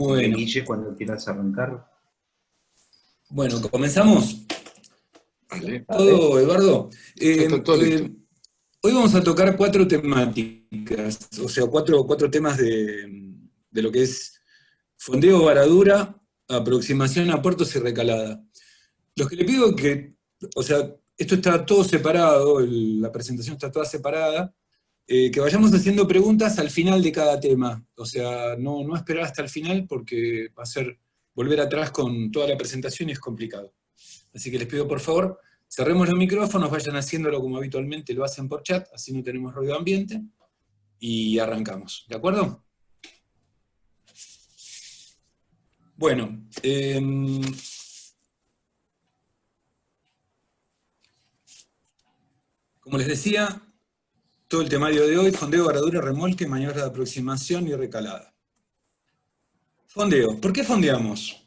Bueno, Guille, cuando quieras arrancar. bueno, comenzamos. Vale, Dale. ¿Todo, Eduardo? todo listo. Hoy vamos a tocar cuatro temáticas, o sea, cuatro temas de lo que es fondeo, varadura, aproximación a puertos y recalada. Los que le pido que, o sea, esto está todo separado, la presentación está toda separada, que vayamos haciendo preguntas al final de cada tema. O sea, no esperar hasta el final porque va a ser volver atrás con toda la presentación y es complicado. Así que les pido por favor, cerremos los micrófonos, vayan haciéndolo como habitualmente lo hacen por chat, así no tenemos ruido ambiente, y arrancamos. ¿De acuerdo? Bueno, como les decía, todo el temario de hoy: fondeo, varadura, remolque, maniobras de aproximación y recalada. Fondeo. ¿Por qué fondeamos?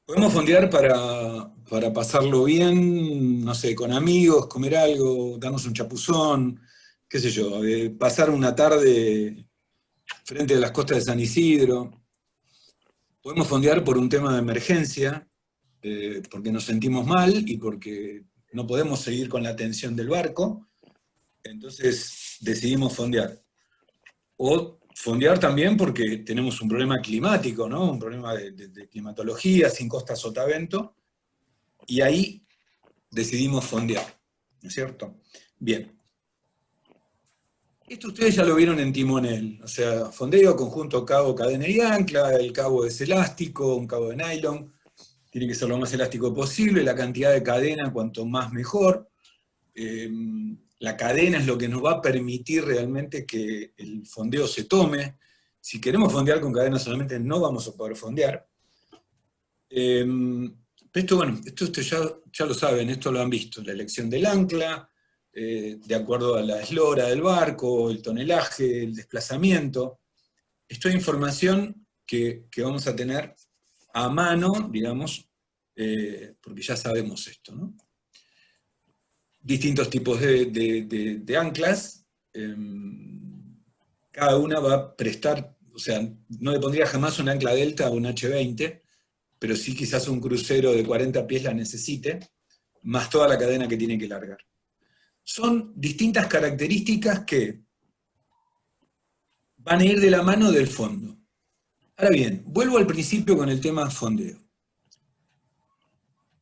Podemos fondear para pasarlo bien, no sé, con amigos, comer algo, darnos un chapuzón, qué sé yo, pasar una tarde frente a las costas de San Isidro. Podemos fondear por un tema de emergencia, porque nos sentimos mal y porque no podemos seguir con la tensión del barco, entonces decidimos fondear. O fondear también porque tenemos un problema climático, ¿no? Un problema de climatología, sin costa sotavento, y ahí decidimos fondear, ¿no es cierto? Bien. Esto ustedes ya lo vieron en timonel, o sea, fondeo, conjunto cabo, cadena y ancla, el cabo es elástico, un cabo de nylon, tiene que ser lo más elástico posible, la cantidad de cadena cuanto más mejor. La cadena es lo que nos va a permitir realmente que el fondeo se tome. Si queremos fondear con cadena solamente no vamos a poder fondear. Esto, bueno, esto ya lo saben, esto lo han visto, la elección del ancla, de acuerdo a la eslora del barco, el tonelaje, el desplazamiento. Esto es información que vamos a tener a mano, digamos, porque ya sabemos esto, ¿no? Distintos tipos de anclas, cada una va a prestar, o sea, no le pondría jamás un ancla delta a un H20, pero sí quizás un crucero de 40 pies la necesite, más toda la cadena que tiene que largar. Son distintas características que van a ir de la mano del fondo. Ahora bien, vuelvo al principio con el tema fondeo.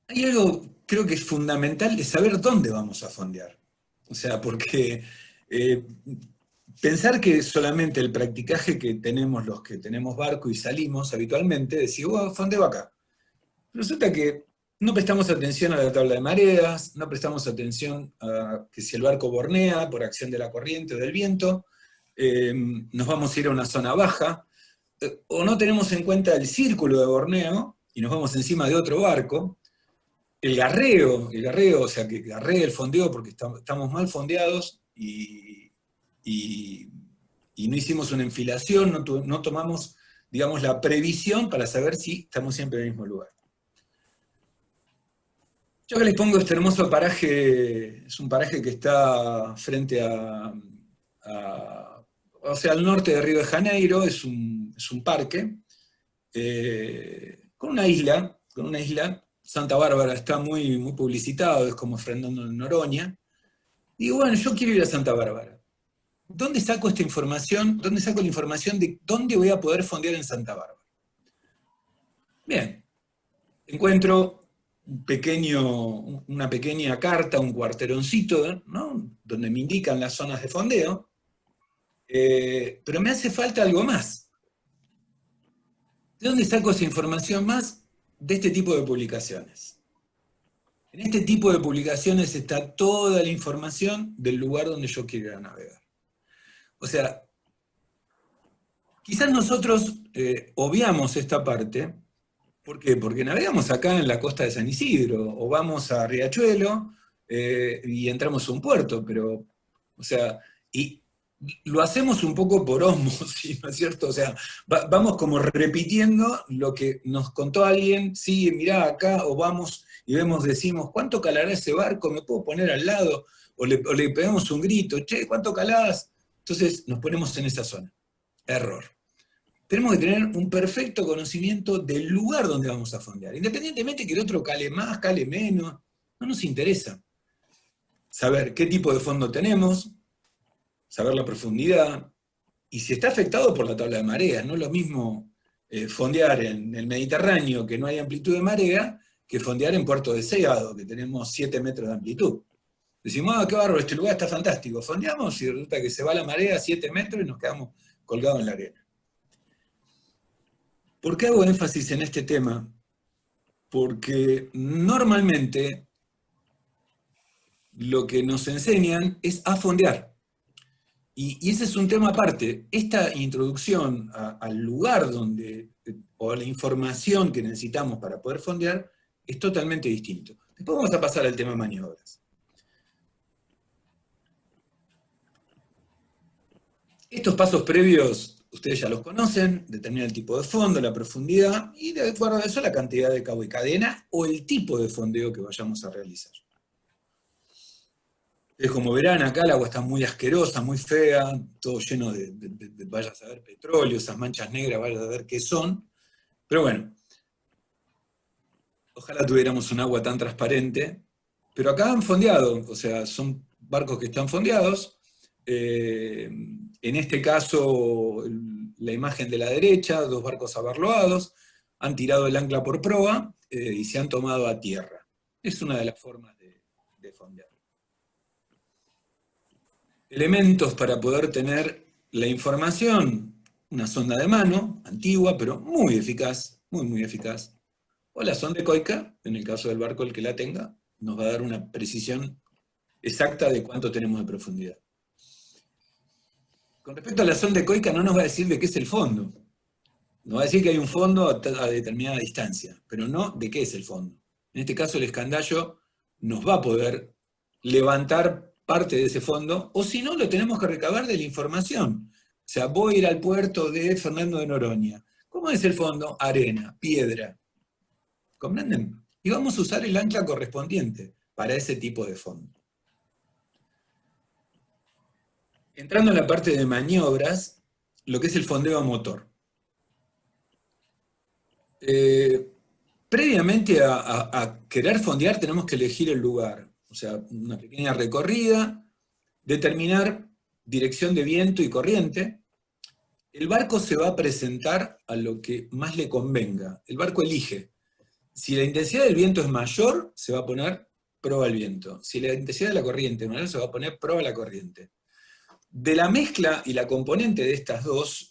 Hay algo, creo que es fundamental, de saber dónde vamos a fondear. O sea, porque pensar que solamente el practicaje que tenemos los que tenemos barco y salimos habitualmente, decir, oh, fondeo acá. Resulta que no prestamos atención a la tabla de mareas, no prestamos atención a que si el barco bornea por acción de la corriente o del viento, nos vamos a ir a una zona baja, o no tenemos en cuenta el círculo de borneo y nos vamos encima de otro barco. El garreo, o sea, que garree el fondeo porque estamos mal fondeados y no hicimos una enfilación, no tomamos, digamos, la previsión para saber si estamos siempre en el mismo lugar. Yo que les pongo este hermoso paraje, es un paraje que está frente o sea, al norte de Río de Janeiro, es un parque, con una isla, Santa Bárbara está muy publicitado, es como Fernando Noroña. Digo, bueno, yo quiero ir a Santa Bárbara. ¿Dónde saco esta información? ¿Dónde saco la información de dónde voy a poder fondear en Santa Bárbara? Bien, encuentro una pequeña carta, un cuarteroncito, ¿no? Donde me indican las zonas de fondeo, pero me hace falta algo más. ¿De dónde saco esa información más? De este tipo de publicaciones. En este tipo de publicaciones está toda la información del lugar donde yo quiero ir a navegar. O sea, quizás nosotros obviamos esta parte. ¿Por qué? Porque navegamos acá en la costa de San Isidro, o vamos a Riachuelo y entramos a un puerto, pero, o sea, y lo hacemos un poco por osmosis, ¿no es cierto? O sea, vamos como repitiendo lo que nos contó alguien, sí, mirá acá, o vamos y decimos, ¿cuánto calará ese barco? ¿Me puedo poner al lado? O le pegamos un grito, che, ¿cuánto calás? Entonces nos ponemos en esa zona. Error. Tenemos que tener un perfecto conocimiento del lugar donde vamos a fondear, independientemente que el otro cale más, cale menos, no nos interesa. Saber qué tipo de fondo tenemos, saber la profundidad, y si está afectado por la tabla de mareas. No es lo mismo fondear en el Mediterráneo, que no hay amplitud de marea, que fondear en Puerto Deseado, que tenemos 7 metros de amplitud. Decimos, qué bárbaro, este lugar está fantástico. Fondeamos y resulta que se va la marea a 7 metros y nos quedamos colgados en la arena. ¿Por qué hago énfasis en este tema? Porque normalmente lo que nos enseñan es a fondear. Y ese es un tema aparte. Esta introducción al lugar donde, o a la información que necesitamos para poder fondear, es totalmente distinto. Después vamos a pasar al tema maniobras. Estos pasos previos, ustedes ya los conocen: determinar el tipo de fondo, la profundidad, y de acuerdo a eso la cantidad de cabo y cadena, o el tipo de fondeo que vayamos a realizar. Es como verán, acá el agua está muy asquerosa, muy fea, todo lleno de vaya a saber, petróleo, esas manchas negras, vaya a saber qué son. Pero bueno, ojalá tuviéramos un agua tan transparente. Pero acá han fondeado, o sea, son barcos que están fondeados. En este caso, la imagen de la derecha, 2 barcos abarloados, han tirado el ancla por proa y se han tomado a tierra. Es una de las formas de fondear. Elementos para poder tener la información: una sonda de mano, antigua, pero muy eficaz, muy, muy eficaz. O la sonda ecoica, en el caso del barco el que la tenga, nos va a dar una precisión exacta de cuánto tenemos de profundidad. Con respecto a la sonda ecoica, no nos va a decir de qué es el fondo. Nos va a decir que hay un fondo a determinada distancia, pero no de qué es el fondo. En este caso, el escandallo nos va a poder levantar parte de ese fondo, o si no, lo tenemos que recabar de la información. O sea, voy a ir al puerto de Fernando de Noronha. ¿Cómo es el fondo? Arena, piedra. ¿Comprenden? Y vamos a usar el ancla correspondiente para ese tipo de fondo. Entrando en la parte de maniobras, lo que es el fondeo a motor. Previamente a querer fondear tenemos que elegir el lugar. O sea, una pequeña recorrida, determinar dirección de viento y corriente. El barco se va a presentar a lo que más le convenga. El barco elige. Si la intensidad del viento es mayor, se va a poner proa al viento. Si la intensidad de la corriente es menor, se va a poner proa a la corriente. De la mezcla y la componente de estas dos,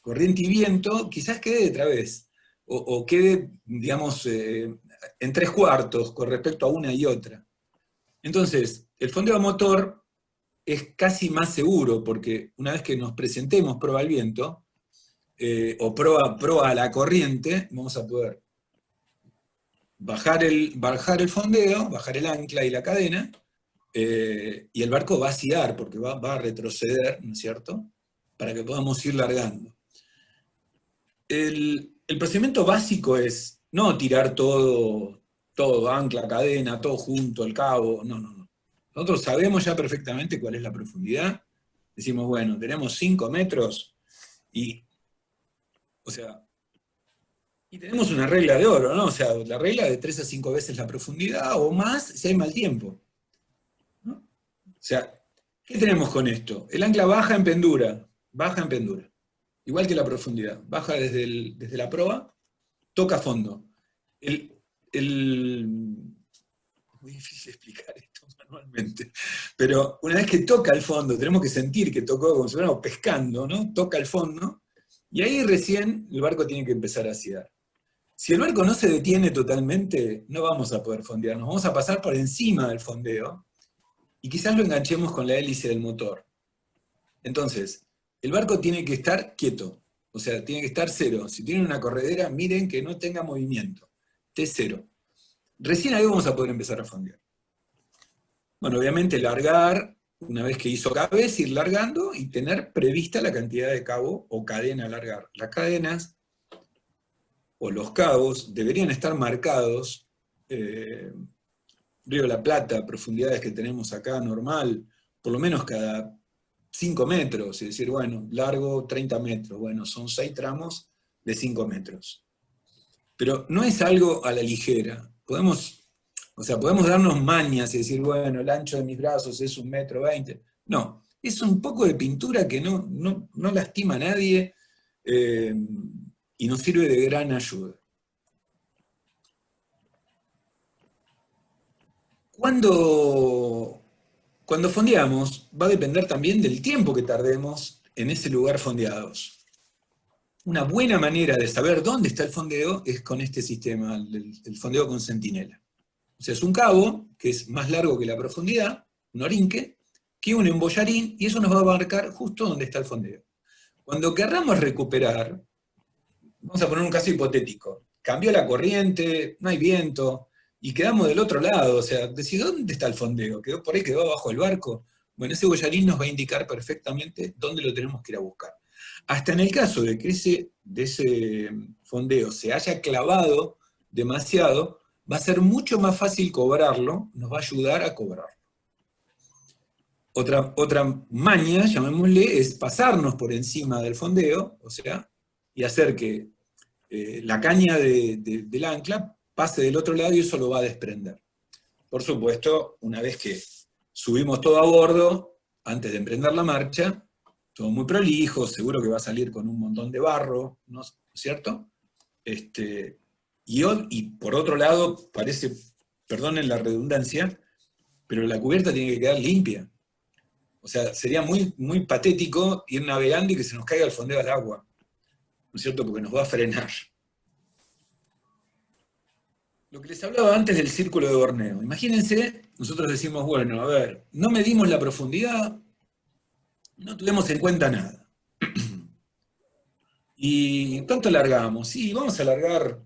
corriente y viento, quizás quede de través, o quede, digamos, en 3/4 con respecto a una y otra. Entonces, el fondeo a motor es casi más seguro, porque una vez que nos presentemos proa al viento, o proa a la corriente, vamos a poder bajar el fondeo, bajar el ancla y la cadena, y el barco va a siar, porque va a retroceder, ¿no es cierto?, para que podamos ir largando. El procedimiento básico es no tirar todo, ancla, cadena, todo junto, el cabo, no. Nosotros sabemos ya perfectamente cuál es la profundidad. Decimos, bueno, tenemos 5 metros, y tenemos una regla de oro, ¿no? O sea, la regla de 3 a 5 veces la profundidad, o más si hay mal tiempo, ¿no? O sea, ¿qué tenemos con esto? El ancla baja en pendura, igual que la profundidad, baja desde la proa, toca fondo. Es muy difícil explicar esto manualmente, pero una vez que toca el fondo, tenemos que sentir que tocó, como si fuéramos pescando, ¿no? Toca el fondo, y ahí recién el barco tiene que empezar a siar. Si el barco no se detiene totalmente, no vamos a poder fondear, nos vamos a pasar por encima del fondeo, y quizás lo enganchemos con la hélice del motor. Entonces, el barco tiene que estar quieto, o sea, tiene que estar cero. Si tienen una corredera, miren que no tenga movimiento, esté cero. Recién ahí vamos a poder empezar a fondear. Bueno, obviamente largar, una vez que hizo cabeza, ir largando y tener prevista la cantidad de cabo o cadena a largar. Las cadenas o los cabos deberían estar marcados. Río de la Plata, profundidades que tenemos acá normal, por lo menos cada 5 metros, es decir, bueno, largo 30 metros, bueno, son 6 tramos de 5 metros. Pero no es algo a la ligera. Podemos darnos mañas y decir, bueno, el ancho de mis brazos es 1,20 m. No, es un poco de pintura que no lastima a nadie y nos sirve de gran ayuda. Cuando fondeamos, va a depender también del tiempo que tardemos en ese lugar fondeados. Una buena manera de saber dónde está el fondeo es con este sistema, el fondeo con centinela. O sea, es un cabo que es más largo que la profundidad, un orinque, que une un bollarín, y eso nos va a marcar justo dónde está el fondeo. Cuando querramos recuperar, vamos a poner un caso hipotético, cambió la corriente, no hay viento, y quedamos del otro lado, o sea, decir, ¿dónde está el fondeo? ¿Quedó por ahí, quedó abajo del barco? Bueno, ese bollarín nos va a indicar perfectamente dónde lo tenemos que ir a buscar. Hasta en el caso de que ese fondeo se haya clavado demasiado, va a ser mucho más fácil cobrarlo, nos va a ayudar a cobrarlo. Otra maña, llamémosle, es pasarnos por encima del fondeo, o sea, y hacer que la caña del ancla pase del otro lado y eso lo va a desprender. Por supuesto, una vez que subimos todo a bordo, antes de emprender la marcha, todo muy prolijo, seguro que va a salir con un montón de barro, ¿no es cierto? Y por otro lado, parece, perdonen la redundancia, pero la cubierta tiene que quedar limpia. O sea, sería muy, muy patético ir navegando y que se nos caiga el fondeo al agua, ¿no es cierto? Porque nos va a frenar. Lo que les hablaba antes del círculo de Borneo. Imagínense, nosotros decimos, bueno, a ver, no medimos la profundidad, no tuvimos en cuenta nada. ¿Y cuánto largamos? Sí, vamos a largar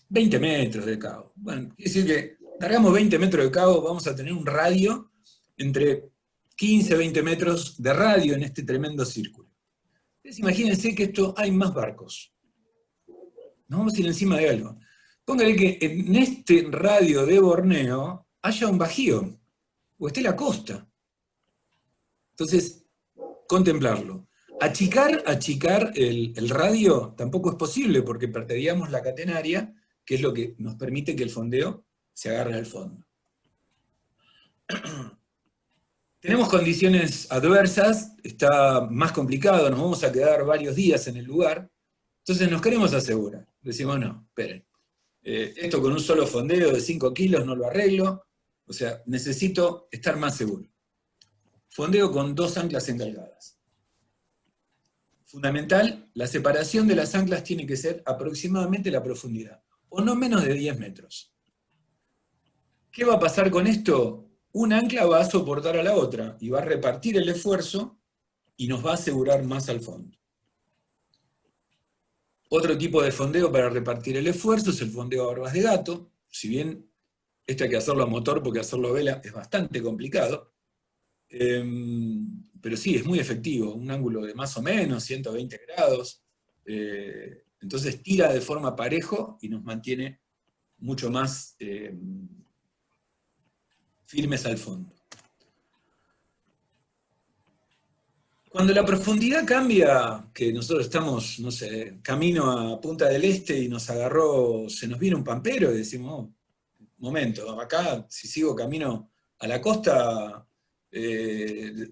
20 metros de cabo. Bueno, quiere decir que largamos 20 metros de cabo, vamos a tener un radio entre 15 y 20 metros de radio en este tremendo círculo. Entonces imagínense que esto hay más barcos. Nos vamos a ir encima de algo. Póngale que en este radio de Borneo haya un bajío, o esté la costa. Entonces, contemplarlo. Achicar el radio tampoco es posible, porque perderíamos la catenaria, que es lo que nos permite que el fondeo se agarre al fondo. Tenemos condiciones adversas, está más complicado, nos vamos a quedar varios días en el lugar, entonces nos queremos asegurar. Decimos, no, esperen, esto con un solo fondeo de 5 kilos no lo arreglo, o sea, necesito estar más seguro. Fondeo con 2 anclas engalgadas. Fundamental, la separación de las anclas tiene que ser aproximadamente la profundidad, o no menos de 10 metros. ¿Qué va a pasar con esto? Una ancla va a soportar a la otra, y va a repartir el esfuerzo, y nos va a asegurar más al fondo. Otro tipo de fondeo para repartir el esfuerzo es el fondeo a barbas de gato, si bien esto hay que hacerlo a motor porque hacerlo a vela es bastante complicado, pero sí, es muy efectivo, un ángulo de más o menos 120 grados, entonces tira de forma parejo y nos mantiene mucho más firmes al fondo. Cuando la profundidad cambia, que nosotros estamos, no sé, camino a Punta del Este y se nos viene un pampero y decimos, oh, momento, acá si sigo camino a la costa,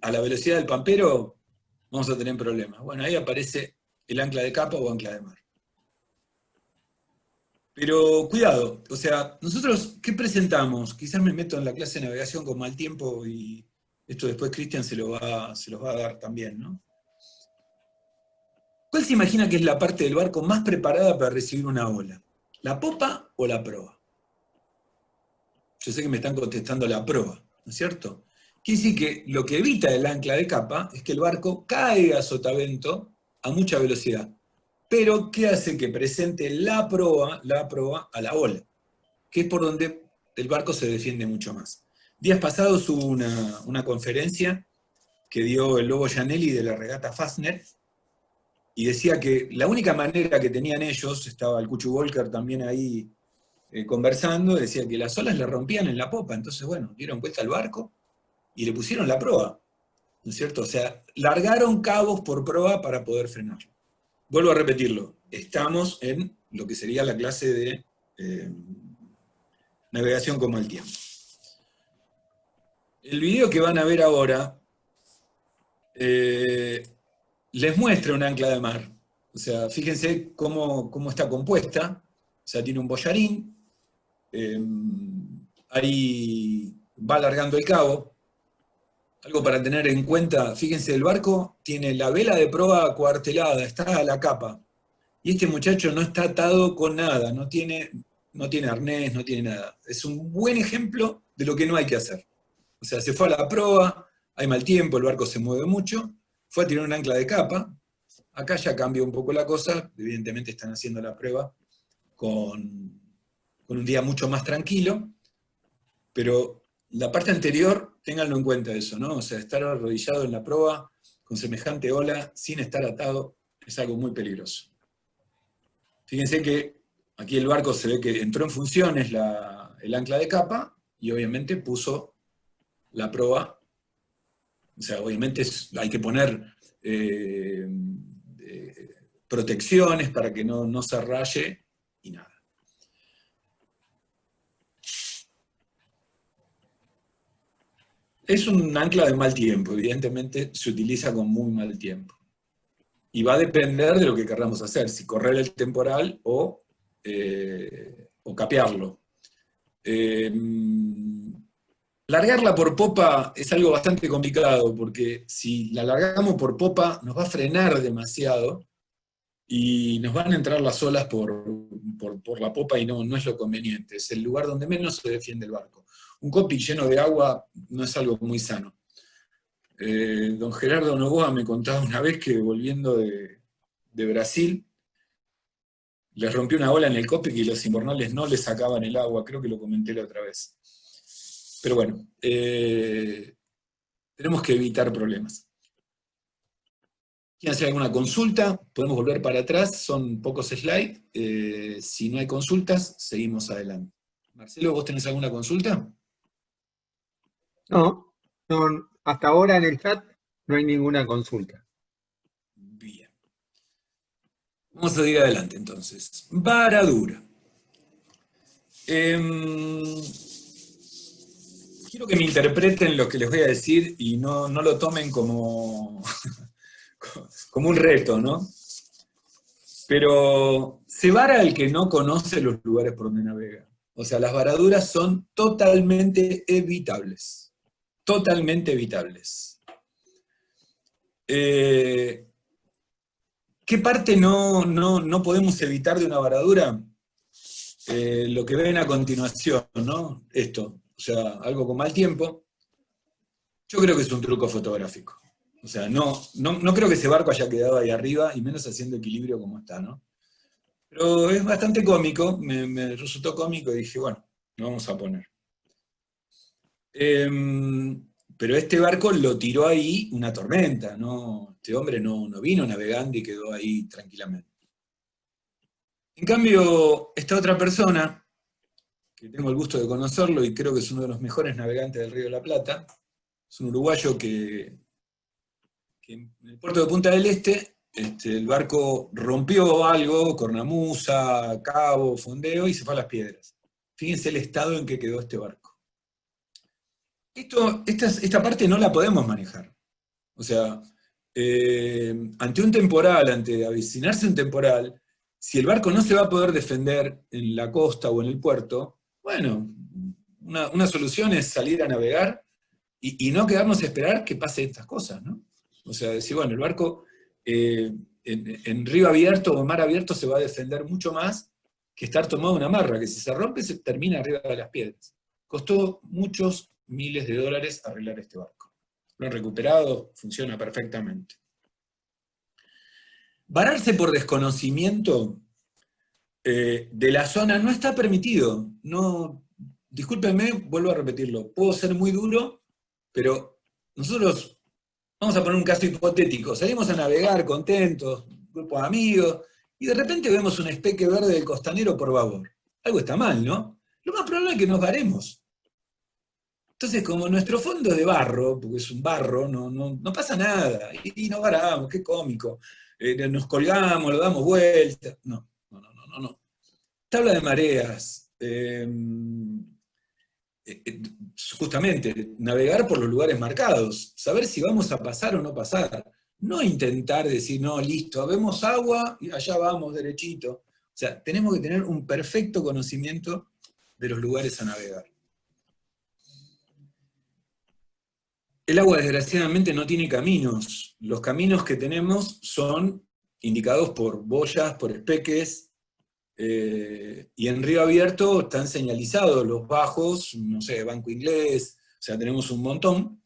a la velocidad del pampero, vamos a tener problemas. Bueno, ahí aparece el ancla de capa o ancla de mar. Pero cuidado, o sea, nosotros, ¿qué presentamos? Quizás me meto en la clase de navegación con mal tiempo y esto después Cristian se los va a dar también, ¿no? ¿Cuál se imagina que es la parte del barco más preparada para recibir una ola? ¿La popa o la proa? Yo sé que me están contestando la proa, ¿no es cierto? Quiere decir que lo que evita el ancla de capa es que el barco caiga a sotavento a mucha velocidad. Pero, ¿qué hace que presente la proa a la ola? Que es por donde el barco se defiende mucho más. Días pasados hubo una conferencia que dio el Lobo Gianelli de la regata Fastner, y decía que la única manera que tenían ellos, estaba el Cuchu Volker también ahí conversando, decía que las olas le rompían en la popa, entonces bueno, dieron vuelta al barco y le pusieron la proa. ¿no es cierto? O sea, largaron cabos por proa para poder frenar. Vuelvo a repetirlo, estamos en lo que sería la clase de navegación con mal tiempo. El video que van a ver ahora les muestra un ancla de mar. O sea, fíjense cómo está compuesta. O sea, tiene un boyarín, ahí va alargando el cabo. Algo para tener en cuenta, fíjense, el barco tiene la vela de proa acuartelada, está a la capa. Y este muchacho no está atado con nada, no tiene arnés, no tiene nada. Es un buen ejemplo de lo que no hay que hacer. O sea, se fue a la proa, hay mal tiempo, el barco se mueve mucho, fue a tirar un ancla de capa. Acá ya cambió un poco la cosa, evidentemente están haciendo la prueba con un día mucho más tranquilo, pero la parte anterior, ténganlo en cuenta eso, ¿no? O sea, estar arrodillado en la proa con semejante ola, sin estar atado, es algo muy peligroso. Fíjense que aquí el barco se ve que entró en funciones el ancla de capa, y obviamente puso la proa. O sea, obviamente hay que poner protecciones para que no se raye, y nada. Es un ancla de mal tiempo, evidentemente se utiliza con muy mal tiempo. Y va a depender de lo que queramos hacer, si correr el temporal o capearlo. Largarla por popa es algo bastante complicado, porque si la largamos por popa nos va a frenar demasiado y nos van a entrar las olas por la popa, y no es lo conveniente, es el lugar donde menos se defiende el barco. Un cockpit lleno de agua no es algo muy sano. Don Gerardo Novoa me contaba una vez que volviendo de Brasil, les rompió una ola en el cockpit y los invernales no les sacaban el agua, creo que lo comenté la otra vez. Pero bueno, tenemos que evitar problemas. ¿Quieren hacer alguna consulta? Podemos volver para atrás, son pocos slides. Si no hay consultas, seguimos adelante. Marcelo, ¿vos tenés alguna consulta? No, hasta ahora en el chat no hay ninguna consulta. Bien. Vamos a seguir adelante entonces. Varadura. Quiero que me interpreten lo que les voy a decir y no lo tomen como un reto, ¿no? Pero se vara el que no conoce los lugares por donde navega. O sea, las varaduras son totalmente evitables. Totalmente evitables. ¿Qué parte no podemos evitar de una varadura? Lo que ven a continuación, ¿no? Esto, o sea, algo con mal tiempo. Yo creo que es un truco fotográfico. O sea, no creo que ese barco haya quedado ahí arriba, y menos haciendo equilibrio como está, ¿no? Pero es bastante cómico, me resultó cómico y dije, bueno, lo vamos a poner. Pero este barco lo tiró ahí una tormenta, ¿no? Este hombre no vino navegando y quedó ahí tranquilamente. En cambio, esta otra persona, que tengo el gusto de conocerlo y creo que es uno de los mejores navegantes del Río de la Plata, es un uruguayo que en el puerto de Punta del Este, el barco rompió algo, cornamusa, cabo, fondeo, y se fue a Las Piedras. Fíjense el estado en que quedó este barco. Esta parte no la podemos manejar. O sea, ante un temporal, ante avecinarse un temporal, si el barco no se va a poder defender en la costa o en el puerto, bueno, una solución es salir a navegar y no quedarnos a esperar que pase estas cosas, ¿no? O sea, decir, bueno, el barco en río abierto o en mar abierto se va a defender mucho más que estar tomado una amarra, que si se rompe se termina arriba de Las Piedras. Costó muchos miles de dólares arreglar este barco. Lo han recuperado, funciona perfectamente. Vararse por desconocimiento de la zona no está permitido. No, discúlpenme, vuelvo a repetirlo, puedo ser muy duro, pero nosotros, vamos a poner un caso hipotético, salimos a navegar contentos, un grupo de amigos, y de repente vemos un espeque verde del costanero por babor. Algo está mal, ¿no? Lo más probable es que nos varemos. Entonces, como nuestro fondo es de barro, porque es un barro, no pasa nada, y nos varamos, qué cómico. Nos colgamos, lo damos vuelta. No. Tabla de mareas. Justamente, navegar por los lugares marcados, saber si vamos a pasar o no pasar. No intentar decir, no, listo, vemos agua y allá vamos derechito. O sea, tenemos que tener un perfecto conocimiento de los lugares a navegar. El agua, desgraciadamente, no tiene caminos. Los caminos que tenemos son indicados por boyas, por espeques, y en río abierto están señalizados los bajos, no sé, Banco Inglés, o sea, tenemos un montón,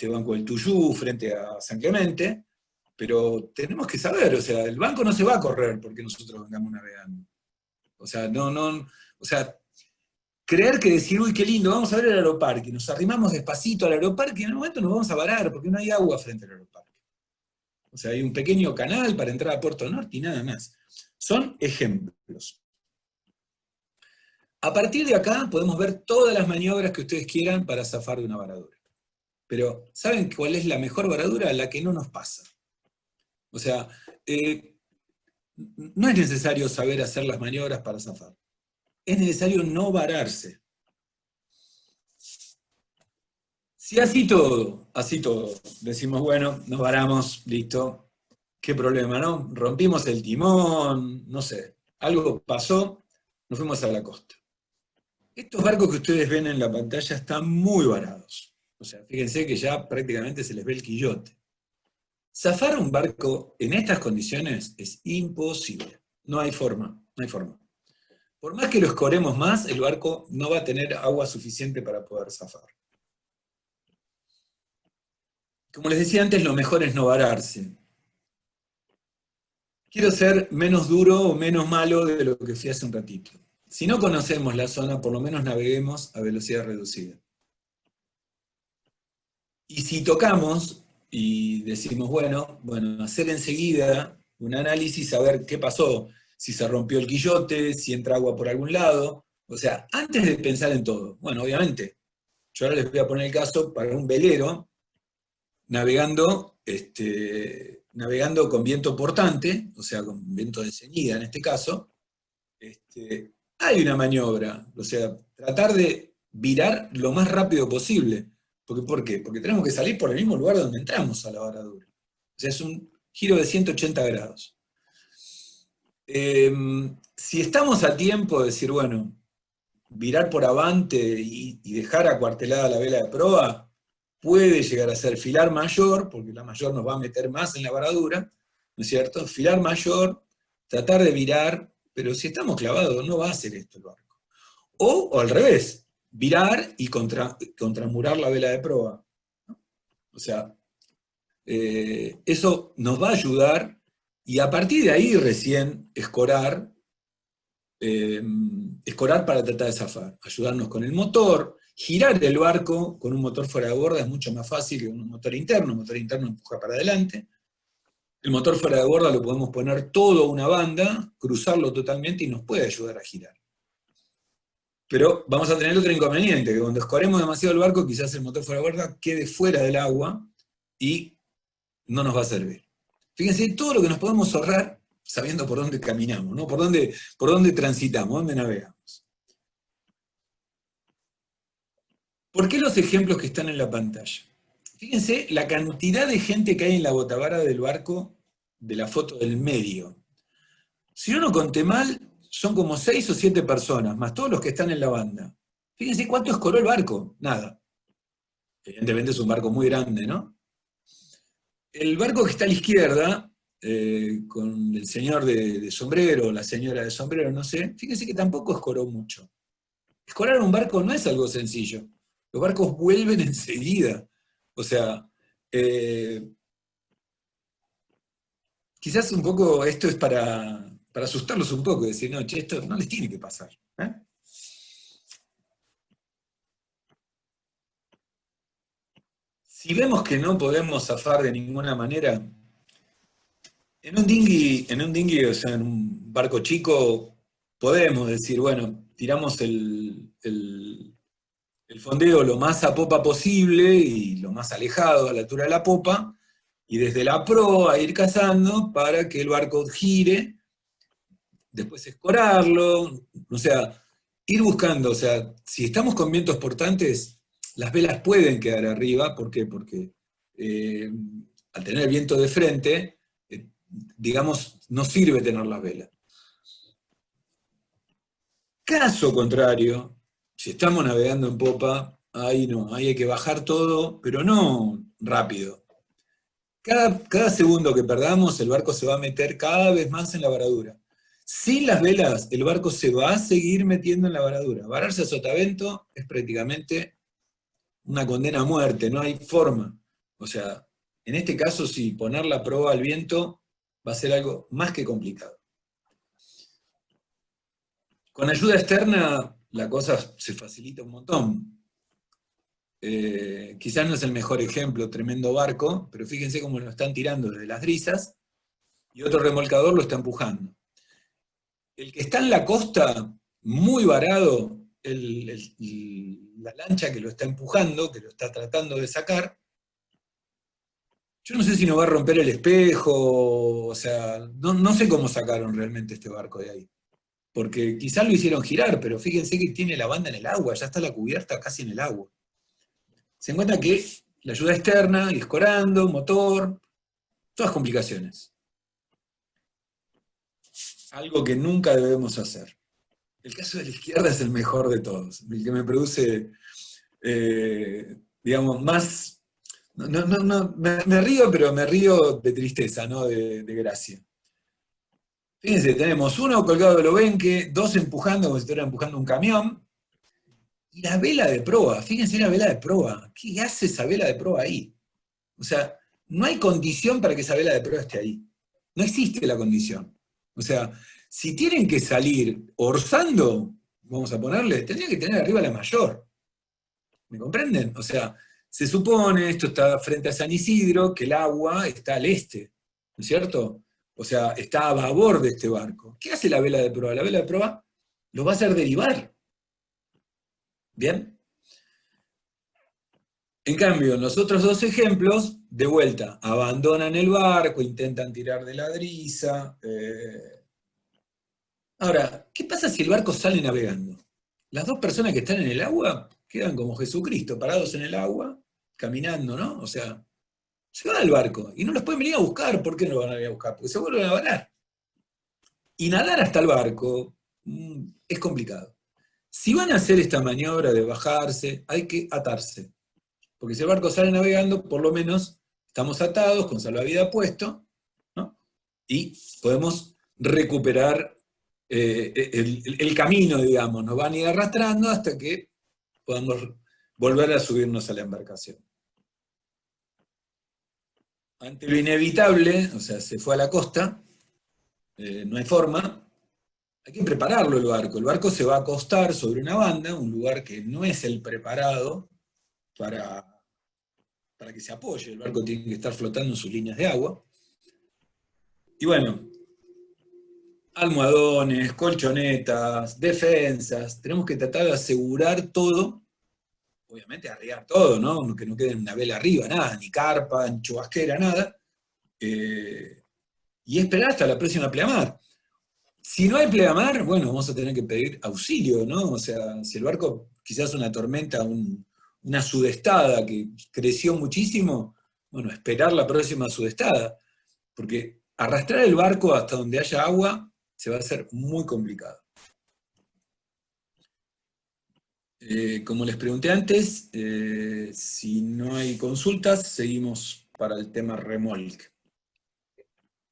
Banco del Tuyú frente a San Clemente, pero tenemos que saber, o sea, el banco no se va a correr porque nosotros vengamos navegando. O sea, o sea, creer que decir, uy, qué lindo, vamos a ver el aeroparque, y nos arrimamos despacito al aeroparque, y en un momento nos vamos a varar, porque no hay agua frente al aeroparque. O sea, hay un pequeño canal para entrar a Puerto Norte y nada más. Son ejemplos. A partir de acá podemos ver todas las maniobras que ustedes quieran para zafar de una varadura. Pero, ¿saben cuál es la mejor varadura? La que no nos pasa. O sea, no es necesario saber hacer las maniobras para zafar. Es necesario no vararse. Si así todo, decimos, bueno, nos varamos, listo, qué problema, ¿no? Rompimos el timón, no sé, algo pasó, nos fuimos a la costa. Estos barcos que ustedes ven en la pantalla están muy varados. O sea, fíjense que ya prácticamente se les ve el quillote. Zafar un barco en estas condiciones es imposible. No hay forma, no hay forma. Por más que lo escoremos más, el barco no va a tener agua suficiente para poder zafar. Como les decía antes, lo mejor es no vararse. Quiero ser menos duro o menos malo de lo que fui hace un ratito. Si no conocemos la zona, por lo menos naveguemos a velocidad reducida. Y si tocamos y decimos, bueno, hacer enseguida un análisis, saber qué pasó, si se rompió el quillote, si entra agua por algún lado, o sea, antes de pensar en todo. Bueno, obviamente, yo ahora les voy a poner el caso para un velero, navegando con viento portante, o sea, con viento de ceñida en este caso, hay una maniobra, o sea, tratar de virar lo más rápido posible. ¿Por qué? Porque tenemos que salir por el mismo lugar donde entramos a la varadura. O sea, es un giro de 180 grados. Si estamos a tiempo de decir, bueno, virar por avante y dejar acuartelada la vela de proa, puede llegar a ser filar mayor, porque la mayor nos va a meter más en la varadura, ¿no es cierto? Filar mayor, tratar de virar, pero si estamos clavados no va a hacer esto el barco. O al revés, virar y contramurar la vela de proa, ¿no? O sea, eso nos va a ayudar, y a partir de ahí recién escorar para tratar de zafar, ayudarnos con el motor. Girar el barco con un motor fuera de borda es mucho más fácil que un motor interno. El motor interno empuja para adelante. El motor fuera de borda lo podemos poner todo una banda, cruzarlo totalmente y nos puede ayudar a girar. Pero vamos a tener otro inconveniente, que cuando escoremos demasiado el barco, quizás el motor fuera de borda quede fuera del agua y no nos va a servir. Fíjense todo lo que nos podemos ahorrar sabiendo por dónde caminamos, ¿no? Por dónde transitamos, dónde navegamos. ¿Por qué los ejemplos que están en la pantalla? Fíjense la cantidad de gente que hay en la botavara del barco de la foto del medio. Si yo no conté mal, son como 6 o 7 personas, más todos los que están en la banda. Fíjense cuánto escoró el barco. Nada. Evidentemente es un barco muy grande, ¿no? El barco que está a la izquierda, con el señor de sombrero, la señora de sombrero, no sé, fíjense que tampoco escoró mucho. Escorar un barco no es algo sencillo. Los barcos vuelven enseguida. O sea, quizás un poco esto es para asustarlos un poco, decir, no, che, esto no les tiene que pasar. Si vemos que no podemos zafar de ninguna manera, en un dinghy, o sea, en un barco chico, podemos decir, bueno, tiramos el el fondeo lo más a popa posible y lo más alejado a la altura de la popa, y desde la proa ir cazando para que el barco gire, después escorarlo, o sea, ir buscando, o sea, si estamos con vientos portantes, las velas pueden quedar arriba. ¿Por qué? Porque al tener el viento de frente, digamos, no sirve tener las velas. Caso contrario, si estamos navegando en popa, ahí no, ahí hay que bajar todo, pero no rápido. Cada segundo que perdamos, el barco se va a meter cada vez más en la varadura. Sin las velas, el barco se va a seguir metiendo en la varadura. Vararse a sotavento es prácticamente una condena a muerte, no hay forma. O sea, en este caso, si poner la proa al viento va a ser algo más que complicado. Con ayuda externa, la cosa se facilita un montón. Quizás no es el mejor ejemplo, tremendo barco, pero fíjense cómo lo están tirando desde las brisas, y otro remolcador lo está empujando. El que está en la costa, muy varado, la lancha que lo está empujando, que lo está tratando de sacar, yo no sé si no va a romper el espejo, o sea, no sé cómo sacaron realmente este barco de ahí. Porque quizás lo hicieron girar, pero fíjense que tiene la banda en el agua, ya está la cubierta casi en el agua. Se encuentra que la ayuda externa, y escorando, motor, todas complicaciones. Algo que nunca debemos hacer. El caso de la izquierda es el mejor de todos, el que me produce, digamos, más... me río, pero me río de tristeza, no de gracia. Fíjense, tenemos uno colgado del obenque, dos empujando como si estuviera empujando un camión, y la vela de proa, fíjense la vela de proa, ¿qué hace esa vela de proa ahí? O sea, no hay condición para que esa vela de proa esté ahí. No existe la condición. O sea, si tienen que salir orzando, vamos a ponerle, tendrían que tener arriba la mayor. ¿Me comprenden? O sea, se supone, esto está frente a San Isidro, que el agua está al este, ¿no es cierto? O sea, está a babor de este barco. ¿Qué hace la vela de proa? La vela de proa lo va a hacer derivar. ¿Bien? En cambio, en los otros dos ejemplos, de vuelta, abandonan el barco, intentan tirar de la brisa. Ahora, ¿qué pasa si el barco sale navegando? Las dos personas que están en el agua quedan como Jesucristo, parados en el agua, caminando, ¿no? O sea, se va del barco y no los pueden venir a buscar. ¿Por qué no lo van a venir a buscar? Porque se vuelven a varar. Y nadar hasta el barco es complicado. Si van a hacer esta maniobra de bajarse, hay que atarse. Porque si el barco sale navegando, por lo menos estamos atados, con salvavidas puesto, ¿no? Y podemos recuperar el camino, digamos, nos van a ir arrastrando hasta que podamos volver a subirnos a la embarcación. Ante lo inevitable, o sea, se fue a la costa, no hay forma, hay que prepararlo el barco. El barco se va a acostar sobre una banda, un lugar que no es el preparado para que se apoye, el barco tiene que estar flotando en sus líneas de agua. Y bueno, almohadones, colchonetas, defensas, tenemos que tratar de asegurar todo, obviamente arriar todo, ¿no? Que no quede una vela arriba, nada, ni carpa, ni chubasquera, nada, y esperar hasta la próxima pleamar. Si no hay pleamar, bueno, vamos a tener que pedir auxilio, ¿no? O sea, si el barco quizás una tormenta, una sudestada que creció muchísimo, bueno, esperar la próxima sudestada, porque arrastrar el barco hasta donde haya agua se va a hacer muy complicado. Como les pregunté antes, si no hay consultas, seguimos para el tema remolque.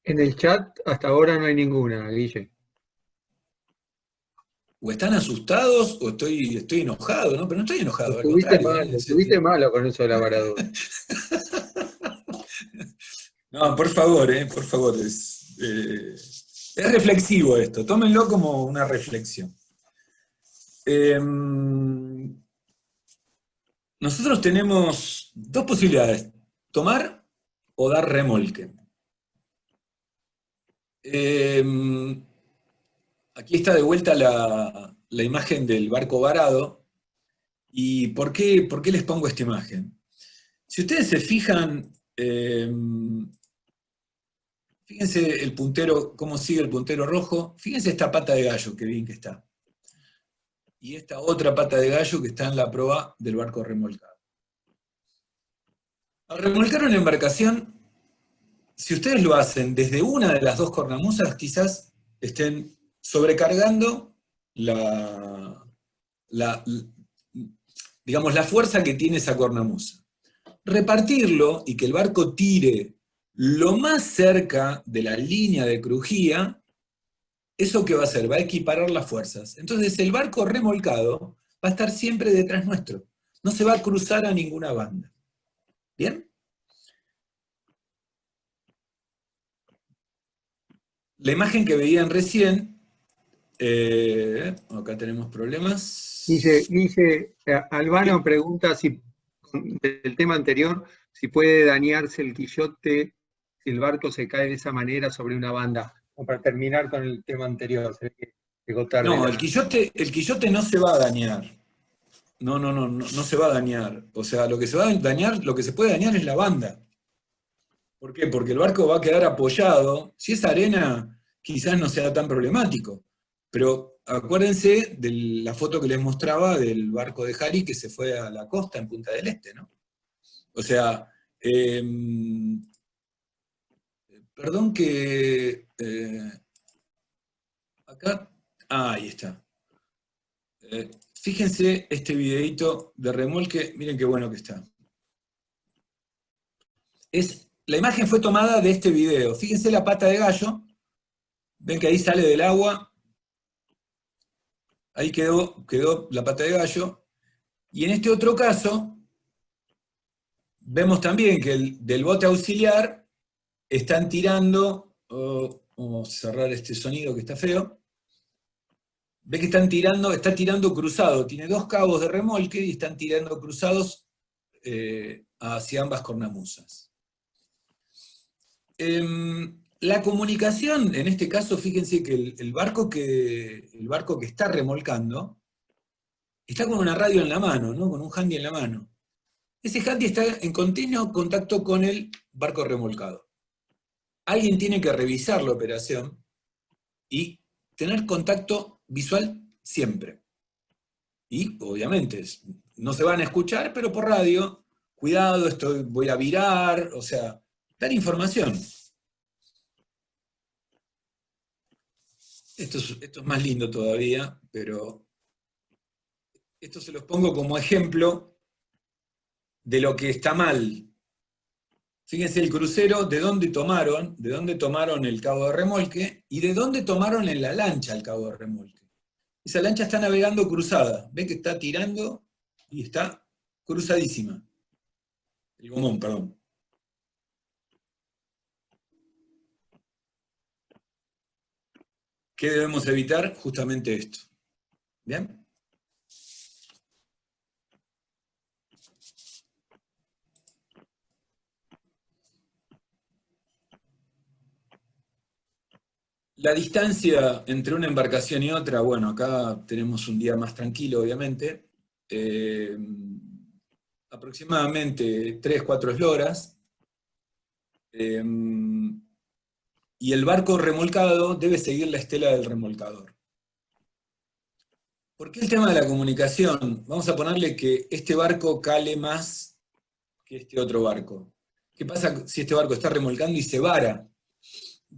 En el chat hasta ahora no hay ninguna, Guille. O están asustados o estoy enojado, ¿no? Pero no estoy enojado, al contrario. Estuviste malo con eso de la varadura. No, por favor, es reflexivo esto, tómenlo como una reflexión. Nosotros tenemos dos posibilidades, tomar o dar remolque. Aquí está de vuelta la imagen del barco varado, ¿Y por qué les pongo esta imagen? Si ustedes se fijan, fíjense el puntero, cómo sigue el puntero rojo, fíjense esta pata de gallo, qué bien que está. Y esta otra pata de gallo que está en la proa del barco remolcado. Al remolcar una embarcación, si ustedes lo hacen desde una de las dos cornamusas, quizás estén sobrecargando digamos, la fuerza que tiene esa cornamusa. Repartirlo y que el barco tire lo más cerca de la línea de crujía, ¿eso qué va a hacer? Va a equiparar las fuerzas. Entonces el barco remolcado va a estar siempre detrás nuestro. No se va a cruzar a ninguna banda. ¿Bien? La imagen que veían recién, acá tenemos problemas. Dice, Albano pregunta si, del tema anterior, si puede dañarse el quillote si el barco se cae de esa manera sobre una banda. O para terminar con el tema anterior, se ve que llegó tarde. No, el quillote no se va a dañar. No se va a dañar. O sea, lo que se va a dañar, lo que se puede dañar es la banda. ¿Por qué? Porque el barco va a quedar apoyado. Si es arena, quizás no sea tan problemático. Pero acuérdense de la foto que les mostraba del barco de Harry que se fue a la costa en Punta del Este, ¿no? O sea, perdón que acá, ahí está. Fíjense este videito de remolque, miren qué bueno que está. La imagen fue tomada de este video. Fíjense la pata de gallo, ven que ahí sale del agua, ahí quedó la pata de gallo, y en este otro caso, vemos también que del bote auxiliar están tirando, vamos a cerrar este sonido que está feo, ve que está tirando cruzado, tiene dos cabos de remolque y están tirando cruzados hacia ambas cornamusas. La comunicación, en este caso, fíjense que el barco que está remolcando está con una radio en la mano, ¿no? Con un handy en la mano. Ese handy está en continuo contacto con el barco remolcado. Alguien tiene que revisar la operación y tener contacto visual siempre. Y, obviamente, no se van a escuchar, pero por radio, cuidado, voy a virar, o sea, dar información. Esto es más lindo todavía, pero esto se los pongo como ejemplo de lo que está mal. Fíjense el crucero, de dónde tomaron el cabo de remolque y de dónde tomaron en la lancha el cabo de remolque. Esa lancha está navegando cruzada, ven que está tirando y está cruzadísima. El gomón, perdón. ¿Qué debemos evitar? Justamente esto. ¿Bien? La distancia entre una embarcación y otra, bueno, acá tenemos un día más tranquilo, obviamente. Aproximadamente 3-4 esloras. Y el barco remolcado debe seguir la estela del remolcador. ¿Por qué el tema de la comunicación? Vamos a ponerle que este barco cale más que este otro barco. ¿Qué pasa si este barco está remolcando y se vara?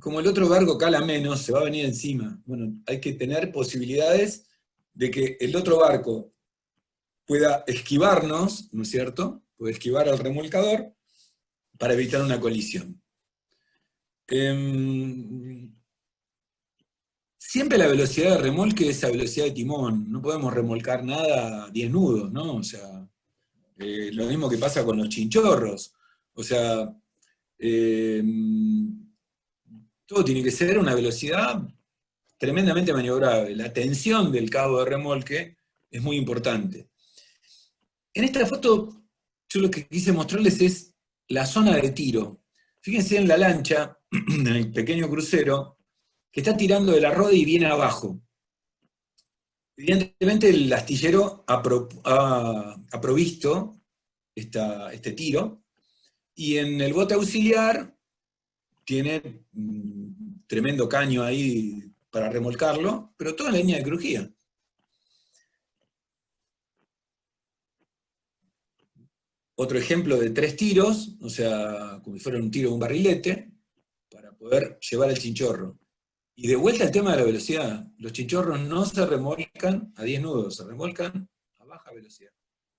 Como el otro barco cala menos, se va a venir encima. Bueno, hay que tener posibilidades de que el otro barco pueda esquivarnos, ¿no es cierto? Puede esquivar al remolcador para evitar una colisión. Siempre la velocidad de remolque es la velocidad de timón. No podemos remolcar nada a 10 nudos, ¿no? O sea, lo mismo que pasa con los chinchorros. O sea, todo tiene que ser una velocidad tremendamente maniobrable. La tensión del cabo de remolque es muy importante. En esta foto, yo lo que quise mostrarles es la zona de tiro. Fíjense en la lancha, en el pequeño crucero, que está tirando de la roda y viene abajo. Evidentemente el astillero ha provisto este tiro, y en el bote auxiliar tiene tremendo caño ahí para remolcarlo, pero toda la línea de crujía. Otro ejemplo de 3 tiros, o sea, como si fuera un tiro de un barrilete, para poder llevar el chinchorro. Y de vuelta al tema de la velocidad. Los chinchorros no se remolcan a 10 nudos, se remolcan a baja velocidad.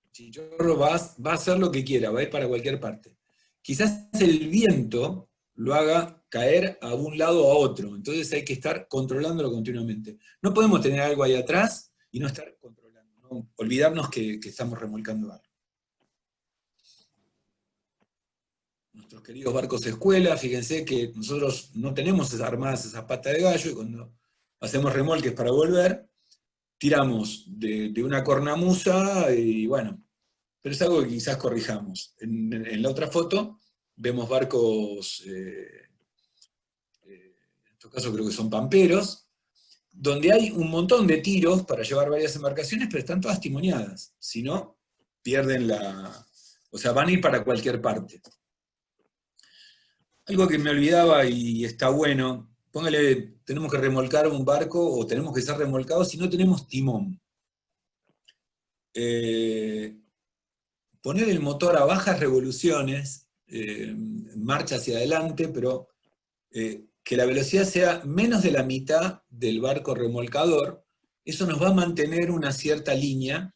El chinchorro va a hacer lo que quiera, va a ir para cualquier parte. Quizás el viento lo haga caer a un lado o a otro, entonces hay que estar controlándolo continuamente. No podemos tener algo ahí atrás y no estar controlando, no olvidarnos que estamos remolcando algo. Nuestros queridos barcos escuela, fíjense que nosotros no tenemos armadas esas patas de gallo, y cuando hacemos remolques para volver, tiramos de una cornamusa, y bueno, pero es algo que quizás corrijamos. En la otra foto vemos barcos, en estos casos creo que son pamperos, donde hay un montón de tiros para llevar varias embarcaciones, pero están todas timoneadas, si no, pierden o sea, van a ir para cualquier parte. Algo que me olvidaba y está bueno, póngale, tenemos que remolcar un barco o tenemos que ser remolcados si no tenemos timón. Poner el motor a bajas revoluciones, marcha hacia adelante, pero que la velocidad sea menos de la mitad del barco remolcador, eso nos va a mantener una cierta línea,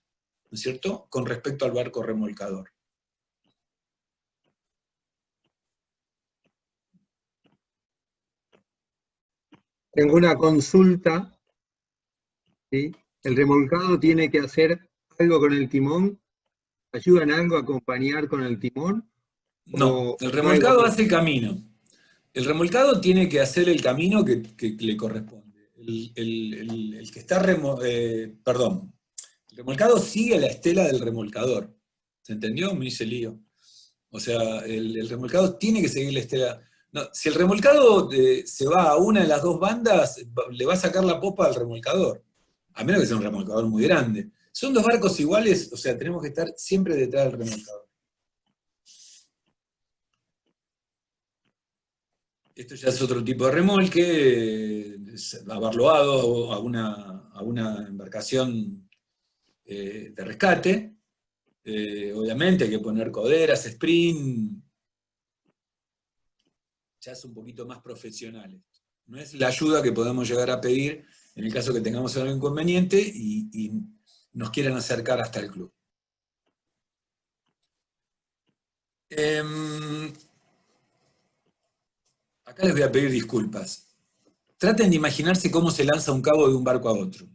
¿no es cierto?, con respecto al barco remolcador. Tengo una consulta, ¿sí? ¿El remolcado tiene que hacer algo con el timón? ¿Ayuda en algo a acompañar con el timón? No, el remolcado hace camino. El remolcado tiene que hacer el camino que le corresponde. El que está perdón, el remolcado sigue la estela del remolcador. ¿Se entendió? Me hice lío. O sea, el remolcado tiene que seguir la estela. No, si el remolcado se va a una de las dos bandas, le va a sacar la popa al remolcador. A menos que sea un remolcador muy grande. Son dos barcos iguales, o sea, tenemos que estar siempre detrás del remolcador. Esto ya es otro tipo de remolque, abarloado a una embarcación de rescate. Obviamente hay que poner coderas, sprint, ya es un poquito más profesional esto. No es la ayuda que podemos llegar a pedir en el caso que tengamos algún inconveniente y nos quieran acercar hasta el club. Acá les voy a pedir disculpas. Traten de imaginarse cómo se lanza un cabo de un barco a otro.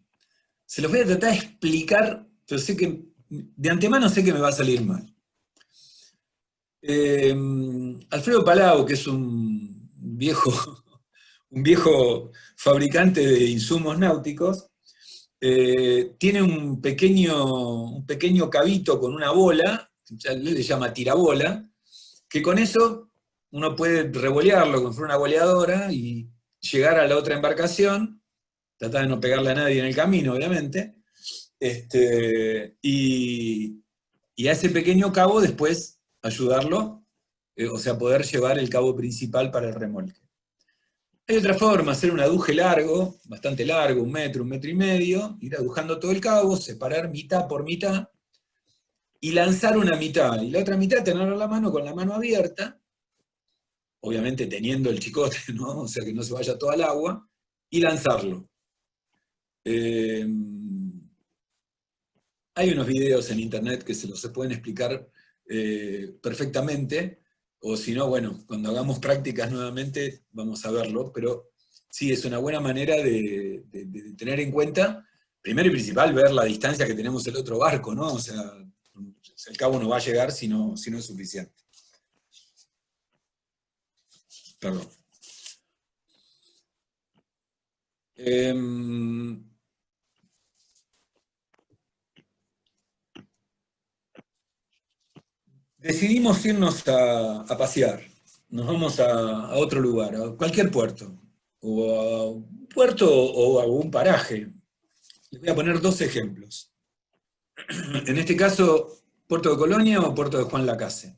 Se los voy a tratar de explicar, pero sé que de antemano sé que me va a salir mal. Alfredo Palau, que es un viejo fabricante de insumos náuticos, tiene un pequeño cabito con una bola, ya le llama tirabola, que con eso uno puede revolearlo como si fuera una boleadora y llegar a la otra embarcación, tratar de no pegarle a nadie en el camino, obviamente, y a ese pequeño cabo después ayudarlo, o sea, poder llevar el cabo principal para el remolque. Hay otra forma, hacer un aduje largo, bastante largo, 1 metro, 1,5 metros, ir adujando todo el cabo, separar mitad por mitad, y lanzar una mitad, y la otra mitad tenerla a la mano con la mano abierta, obviamente teniendo el chicote, ¿no? O sea, que no se vaya todo al agua, y lanzarlo. Hay unos videos en internet que se los pueden explicar perfectamente, o si no, bueno, cuando hagamos prácticas nuevamente vamos a verlo, pero sí, es una buena manera de tener en cuenta, primero y principal, ver la distancia que tenemos el otro barco, ¿no? O sea, el cabo no va a llegar si no es suficiente. Perdón. Decidimos irnos a pasear. Nos vamos a otro lugar, a cualquier puerto. O a un puerto o a un paraje. Les voy a poner dos ejemplos. En este caso, Puerto de Colonia o Puerto de Juan Lacase.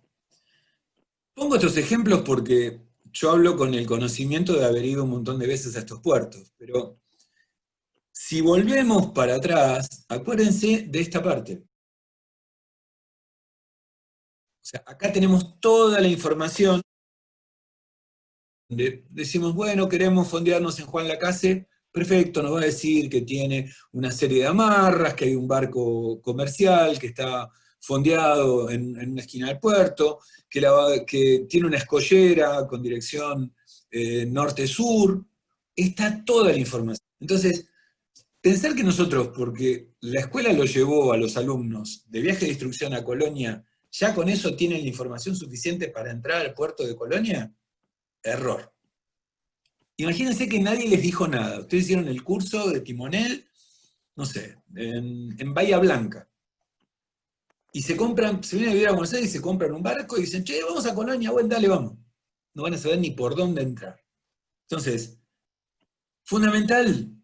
Pongo estos ejemplos porque yo hablo con el conocimiento de haber ido un montón de veces a estos puertos, pero si volvemos para atrás, acuérdense de esta parte. O sea, acá tenemos toda la información. Decimos, bueno, queremos fondearnos en Juan Lacase, perfecto, nos va a decir que tiene una serie de amarras, que hay un barco comercial que está fondeado en una esquina del puerto, que tiene una escollera con dirección norte-sur. Está toda la información. Entonces, pensar que nosotros, porque la escuela lo llevó a los alumnos de viaje de instrucción a Colonia, ya con eso tienen la información suficiente para entrar al puerto de Colonia, error. Imagínense que nadie les dijo nada. Ustedes hicieron el curso de timonel, no sé, en Bahía Blanca. Y se vienen a vivir a Buenos Aires y se compran un barco y dicen, che, vamos a Colonia, bueno, dale, vamos. No van a saber ni por dónde entrar. Entonces, fundamental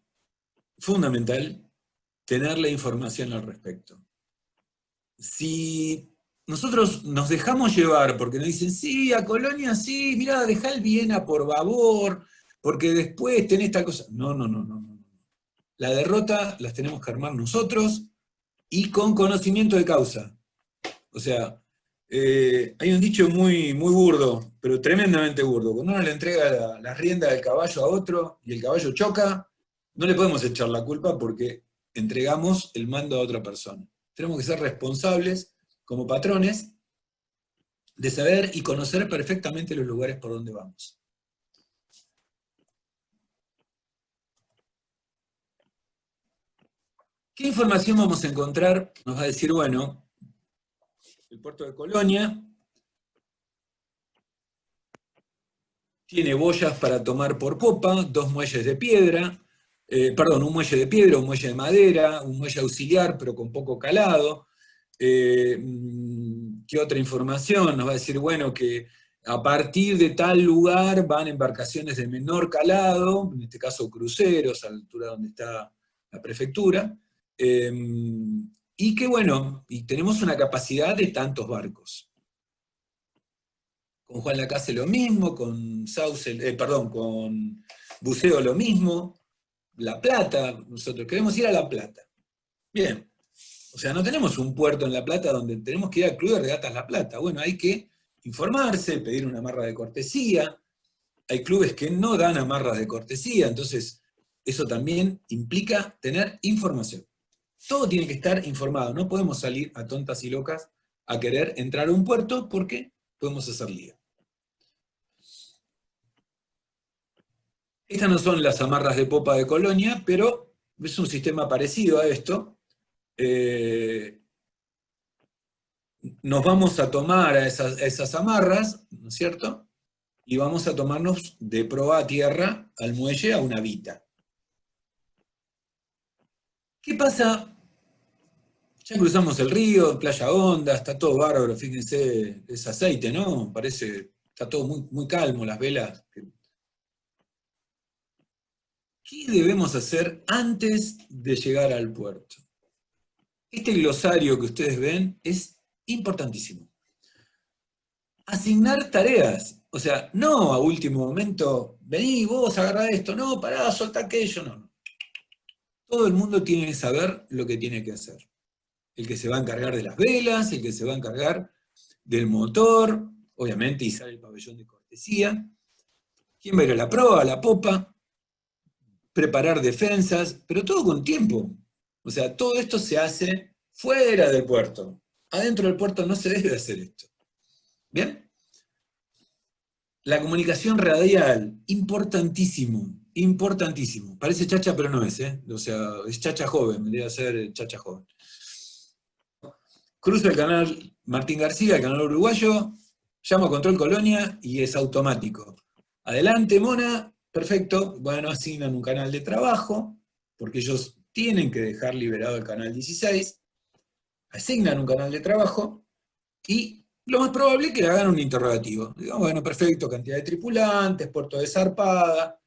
tener la información al respecto. Si nosotros nos dejamos llevar porque nos dicen, sí, a Colonia, sí, mirá, dejá el Viena por babor, porque después tenés tal cosa. No. La derrota las tenemos que armar nosotros y con conocimiento de causa. O sea, hay un dicho muy, muy burdo, pero tremendamente burdo. Cuando uno le entrega la rienda del caballo a otro y el caballo choca, no le podemos echar la culpa porque entregamos el mando a otra persona. Tenemos que ser responsables como patrones de saber y conocer perfectamente los lugares por donde vamos. ¿Qué información vamos a encontrar? Nos va a decir, bueno, el puerto de Colonia tiene boyas para tomar por popa, 2 muelles de piedra, un muelle de piedra, un muelle de madera, un muelle auxiliar, pero con poco calado. ¿Qué otra información? Nos va a decir, bueno, que a partir de tal lugar van embarcaciones de menor calado, en este caso cruceros, a la altura donde está la prefectura, y que bueno, y tenemos una capacidad de tantos barcos. Con Juan Lacase lo mismo, con con Buceo lo mismo, La Plata, nosotros queremos ir a La Plata. Bien, o sea, no tenemos un puerto en La Plata donde tenemos que ir al Club de Regatas La Plata. Bueno, hay que informarse, pedir una amarra de cortesía. Hay clubes que no dan amarras de cortesía, entonces eso también implica tener información. Todo tiene que estar informado, no podemos salir a tontas y locas a querer entrar a un puerto porque podemos hacer lío. Estas no son las amarras de popa de Colonia, pero es un sistema parecido a esto. Nos vamos a tomar a esas amarras, ¿no es cierto? Y vamos a tomarnos de proa a tierra al muelle a una vita. ¿Qué pasa? Ya cruzamos el río, Playa Honda, está todo bárbaro, fíjense, es aceite, ¿no? Parece, está todo muy, muy calmo, las velas. ¿Qué debemos hacer antes de llegar al puerto? Este glosario que ustedes ven es importantísimo. Asignar tareas, o sea, no a último momento, vení vos, agarrá esto, no, pará, soltá aquello, no. Todo el mundo tiene que saber lo que tiene que hacer. El que se va a encargar de las velas, el que se va a encargar del motor, obviamente izar el pabellón de cortesía, quién va a ir a la proa, a la popa, preparar defensas, pero todo con tiempo. O sea, todo esto se hace fuera del puerto. Adentro del puerto no se debe hacer esto. ¿Bien? La comunicación radial, importantísimo, importantísimo. Parece chacha, pero no es, ¿eh? O sea, es chacha joven, debería ser chacha joven. Cruzo el canal Martín García, el canal uruguayo, llamo a Control Colonia y es automático. Adelante, Mona, perfecto. Bueno, asignan un canal de trabajo, porque ellos tienen que dejar liberado el canal 16, asignan un canal de trabajo, y lo más probable es que le hagan un interrogativo. Digan, bueno, perfecto, cantidad de tripulantes, puerto de zarpada.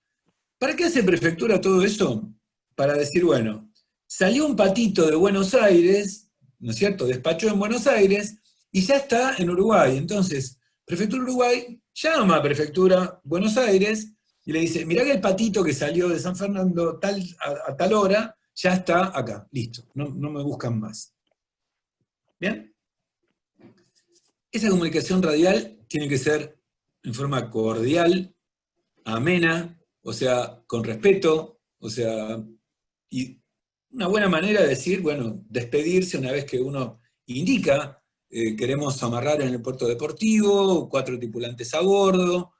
¿Para qué hace prefectura todo eso? Para decir, bueno, Salió un patito de Buenos Aires, ¿no es cierto?, despachó en Buenos Aires, y ya está en Uruguay. Entonces, Prefectura Uruguay llama a Prefectura Buenos Aires y le dice, mirá que el patito que salió de San Fernando a tal hora, ya está acá, listo, no me buscan más. ¿Bien? Esa comunicación radial tiene que ser en forma cordial, amena, o sea, con respeto, o sea, y una buena manera de decir, bueno, despedirse una vez que uno indica, queremos amarrar en el puerto deportivo, 4 tripulantes a bordo,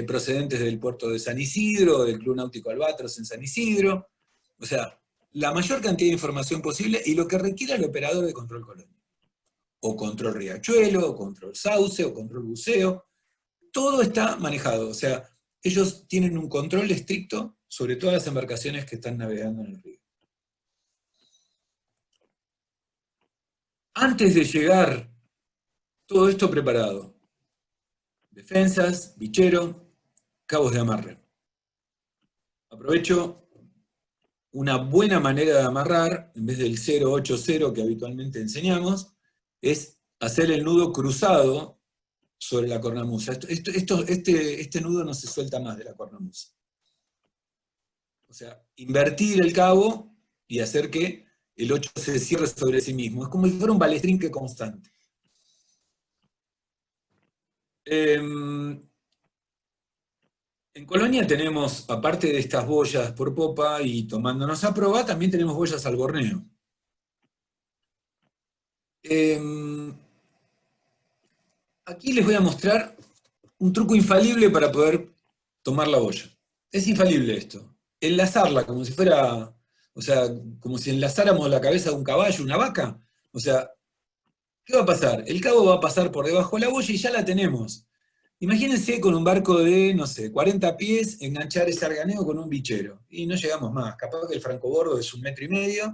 procedentes del puerto de San Isidro, del Club Náutico Albatros en San Isidro, o sea, la mayor cantidad de información posible y lo que requiera el operador de control colonia, o control riachuelo, o control sauce, o control buceo, todo está manejado, o sea, ellos tienen un control estricto sobre todas las embarcaciones que están navegando en el río. Antes de llegar, todo esto preparado. Defensas, bichero, cabos de amarre. Aprovecho una buena manera de amarrar, en vez del 080 que habitualmente enseñamos, es hacer el nudo cruzado sobre la cornamusa. Este nudo no se suelta más de la cornamusa. O sea, invertir el cabo y hacer que el 8 se cierre sobre sí mismo. Es como si fuera un balestrinque constante. En Colonia tenemos, aparte de estas boyas por popa y tomándonos a proa, también tenemos boyas al borneo. Aquí les voy a mostrar un truco infalible para poder tomar la boya. Es infalible esto. Enlazarla como si fuera, o sea, como si enlazáramos la cabeza de un caballo, una vaca. O sea, ¿qué va a pasar? El cabo va a pasar por debajo de la boya y ya la tenemos. Imagínense con un barco de, no sé, 40 pies, enganchar ese arganeo con un bichero. Y no llegamos más. Capaz que el francobordo es 1,5 metros.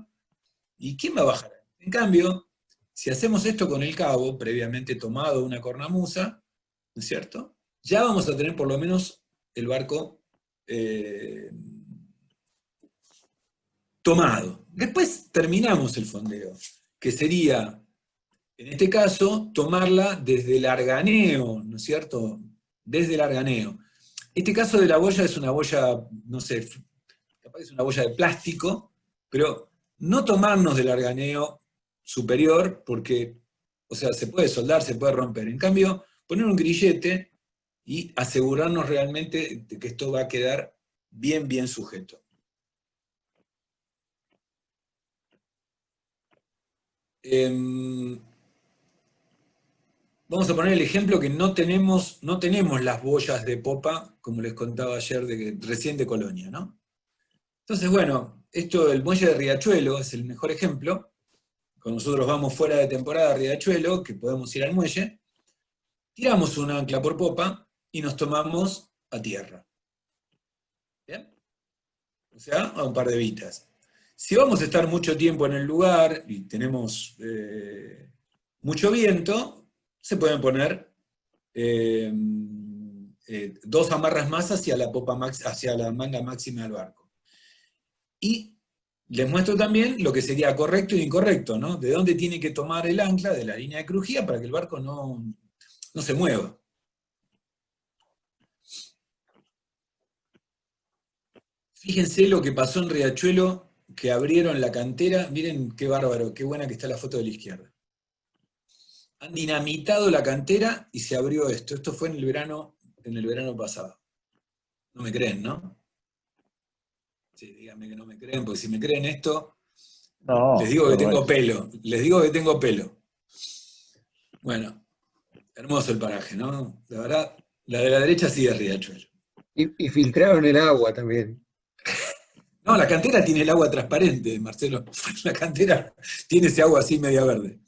¿Y quién va a bajar? En cambio, si hacemos esto con el cabo, previamente tomado una cornamusa, ¿no es cierto? Ya vamos a tener por lo menos el barco tomado. Después terminamos el fondeo, que sería, en este caso, tomarla desde el arganeo, ¿no es cierto? Desde el arganeo. Este caso de la boya es una boya, no sé, capaz es una boya de plástico, pero no tomarnos del arganeo superior, porque, o sea, se puede soldar, se puede romper. En cambio, poner un grillete y asegurarnos realmente de que esto va a quedar bien, bien sujeto. Vamos a poner el ejemplo que no tenemos las boyas de popa, como les contaba ayer, recién de Colonia, ¿no? Entonces, bueno, esto del muelle de Riachuelo es el mejor ejemplo. Cuando nosotros vamos fuera de temporada a Riachuelo, que podemos ir al muelle, tiramos un ancla por popa y nos tomamos a tierra. ¿Bien? O sea, a un par de vitas. Si vamos a estar mucho tiempo en el lugar y tenemos mucho viento, se pueden poner 2 amarras más hacia la hacia la manga máxima del barco. Y les muestro también lo que sería correcto e incorrecto, ¿no? De dónde tiene que tomar el ancla, de la línea de crujía, para que el barco no se mueva. Fíjense lo que pasó en Riachuelo, que abrieron la cantera. Miren qué bárbaro, qué buena que está la foto de la izquierda. Han dinamitado la cantera y se abrió esto. Esto fue en el verano pasado. No me creen, ¿no? Sí, díganme que no me creen, porque si me creen esto, No, les digo que tengo bueno. pelo. Les digo que tengo pelo. Bueno, hermoso el paraje, ¿no? La verdad, la de la derecha sí es Riachuelo. Y filtraron el agua también. No, la cantera tiene el agua transparente, Marcelo. La cantera tiene ese agua así media verde.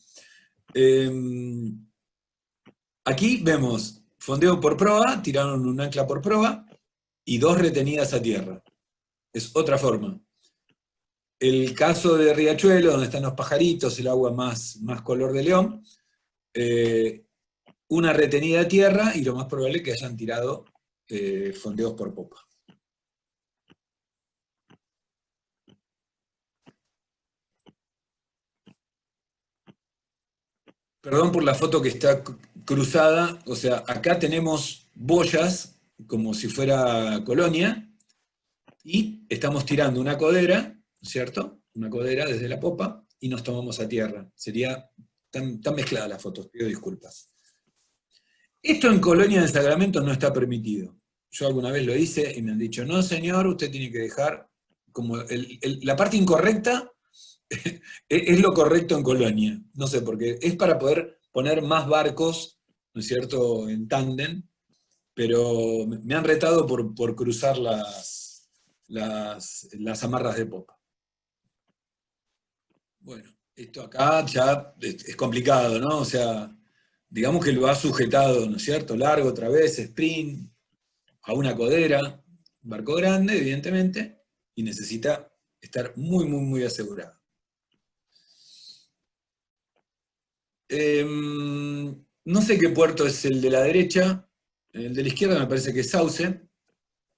Aquí vemos fondeo por proa, tiraron un ancla por proa y 2 retenidas a tierra. Es otra forma. El caso de Riachuelo, donde están los pajaritos, el agua más color de león, una retenida a tierra y lo más probable es que hayan tirado fondeos por popa. Perdón por la foto que está cruzada, o sea, acá tenemos boyas, como si fuera colonia, y estamos tirando una codera, ¿cierto? Una codera desde la popa, y nos tomamos a tierra. Sería tan mezclada la foto, pido disculpas. Esto en Colonia de Sacramento no está permitido. Yo alguna vez lo hice y me han dicho, no señor, usted tiene que dejar como la parte incorrecta es lo correcto en Colonia. No sé, porque es para poder poner más barcos, ¿no es cierto?, en tándem, pero me han retado por cruzar las amarras de popa. Bueno, esto acá ya es complicado, ¿no? O sea, digamos que lo ha sujetado, ¿no es cierto?, largo otra vez, sprint, a una codera, un barco grande, evidentemente, y necesita estar muy, muy, muy asegurado. No sé qué puerto es el de la derecha, el de la izquierda me parece que es Sauce,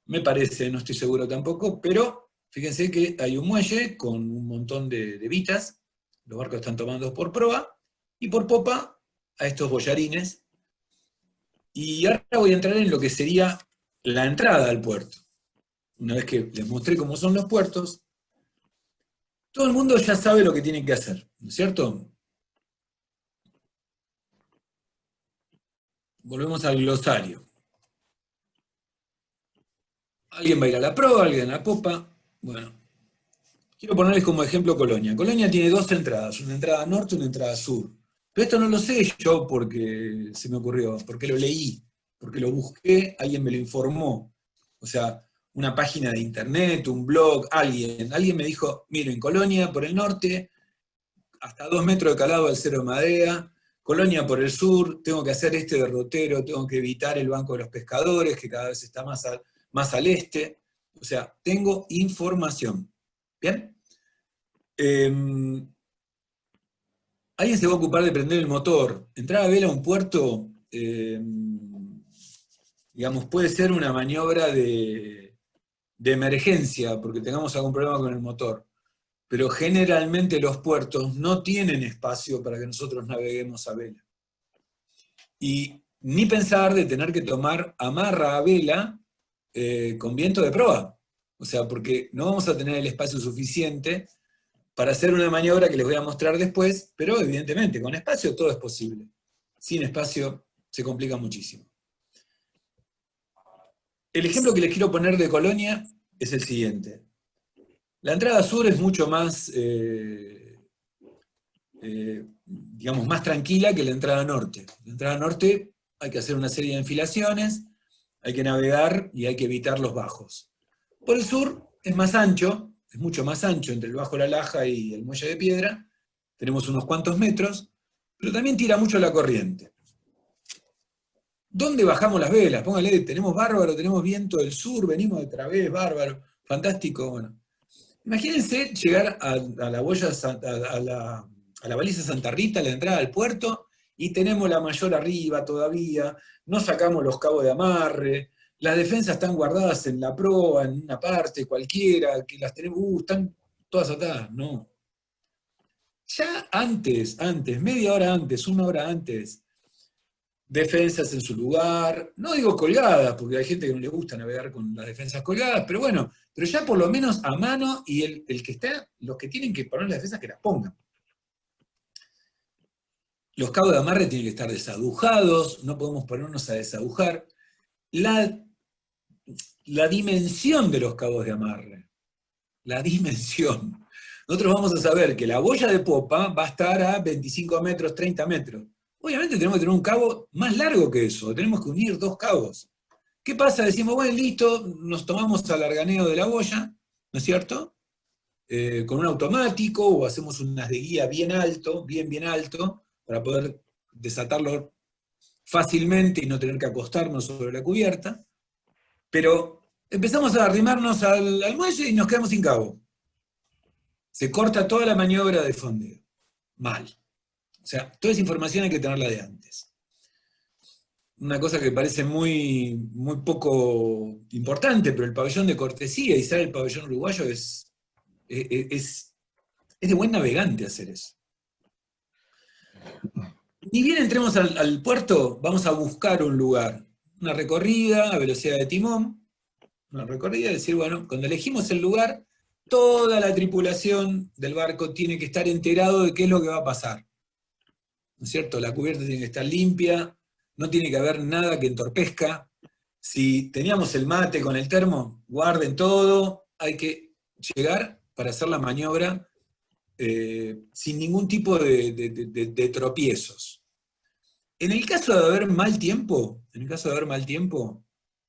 me parece, no estoy seguro tampoco, pero fíjense que hay un muelle con un montón de vitas, los barcos están tomando por proa, y por popa a estos bollarines, y ahora voy a entrar en lo que sería la entrada al puerto. Una vez que les mostré cómo son los puertos, todo el mundo ya sabe lo que tiene que hacer, ¿no es cierto? Volvemos al glosario. Alguien va a ir a la proa, alguien a la popa. Bueno, quiero ponerles como ejemplo Colonia. Colonia tiene dos entradas, una entrada norte y una entrada sur. Pero esto no lo sé yo porque se me ocurrió, porque lo leí, porque lo busqué, alguien me lo informó. O sea, una página de internet, un blog, alguien me dijo, miren, Colonia por el norte, hasta 2 metros de calado al cero de marea, Colonia por el sur, tengo que hacer este derrotero, tengo que evitar el banco de los pescadores, que cada vez está más al este. O sea, tengo información. ¿Bien? Alguien se va a ocupar de prender el motor. Entrar a vela a un puerto, digamos, puede ser una maniobra de emergencia, porque tengamos algún problema con el motor. Pero generalmente los puertos no tienen espacio para que nosotros naveguemos a vela. Y ni pensar de tener que tomar amarra a vela con viento de proa. O sea, porque no vamos a tener el espacio suficiente para hacer una maniobra que les voy a mostrar después, pero evidentemente con espacio todo es posible. Sin espacio se complica muchísimo. El ejemplo que les quiero poner de Colonia es el siguiente. La entrada sur es mucho más, digamos, más tranquila que la entrada norte. La entrada norte hay que hacer una serie de enfilaciones, hay que navegar y hay que evitar los bajos. Por el sur es más ancho, es mucho más ancho entre el Bajo La Laja y el Muelle de Piedra, tenemos unos cuantos metros, pero también tira mucho la corriente. ¿Dónde bajamos las velas? Póngale, tenemos bárbaro, tenemos viento del sur, venimos de través, bárbaro, fantástico, bueno. Imagínense llegar a la boya, a la baliza Santa Rita, a la entrada al puerto, y tenemos la mayor arriba todavía, no sacamos los cabos de amarre, las defensas están guardadas en la proa, en una parte cualquiera, que las tenemos, están todas atadas, no. Ya antes, media hora antes, una hora antes, defensas en su lugar, no digo colgadas, porque hay gente que no le gusta navegar con las defensas colgadas, pero bueno, pero ya por lo menos a mano, y el que está, los que tienen que poner las defensas que las pongan. Los cabos de amarre tienen que estar desagujados, no podemos ponernos a desagujar. La dimensión de los cabos de amarre, la dimensión. Nosotros vamos a saber que la boya de popa va a estar a 25 metros, 30 metros. Obviamente tenemos que tener un cabo más largo que eso, tenemos que unir dos cabos. ¿Qué pasa? Decimos, bueno, listo, nos tomamos al larganeo de la boya, ¿no es cierto? Con un automático, o hacemos unas de guía bien alto, bien alto, para poder desatarlo fácilmente y no tener que acostarnos sobre la cubierta. Pero empezamos a arrimarnos al muelle y nos quedamos sin cabo. Se corta toda la maniobra de fondeo. Mal. O sea, toda esa información hay que tenerla de antes. Una cosa que parece muy poco importante, pero el pabellón de cortesía, y sale el pabellón uruguayo, es de buen navegante hacer eso. Ni bien entremos al puerto, vamos a buscar un lugar, una recorrida a velocidad de timón, una recorrida, es decir, bueno, cuando elegimos el lugar, toda la tripulación del barco tiene que estar enterado de qué es lo que va a pasar. ¿No es cierto? La cubierta tiene que estar limpia, no tiene que haber nada que entorpezca. Si teníamos el mate con el termo, guarden todo, hay que llegar para hacer la maniobra sin ningún tipo de tropiezos. En el caso de haber mal tiempo,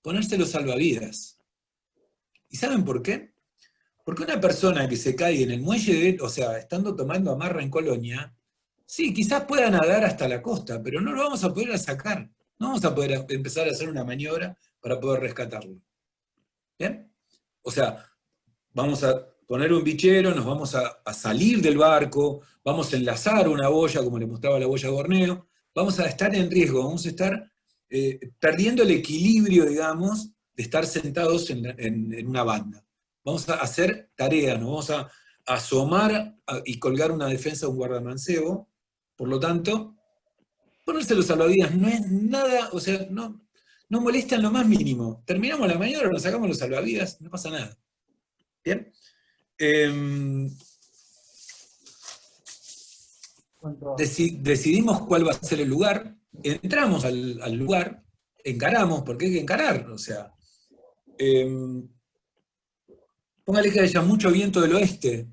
ponerse los salvavidas. ¿Y saben por qué? Porque una persona que se cae en el muelle, o sea, estando tomando amarra en Colonia, sí, quizás pueda nadar hasta la costa, pero no lo vamos a poder sacar. No vamos a poder empezar a hacer una maniobra para poder rescatarlo. ¿Bien? O sea, vamos a poner un bichero, nos vamos a salir del barco, vamos a enlazar una boya, como le mostraba la boya de Borneo, vamos a estar en riesgo, vamos a estar perdiendo el equilibrio, digamos, de estar sentados en una banda. Vamos a hacer tareas, nos vamos a asomar y colgar una defensa a un guardamancebo. Por lo tanto, ponerse los salvavidas no es nada, o sea, no molesta en lo más mínimo. Terminamos la maniobra, nos sacamos los salvavidas, no pasa nada. ¿Bien? Decidimos cuál va a ser el lugar, entramos al lugar, encaramos, porque hay que encarar, o sea, póngale que haya mucho viento del oeste.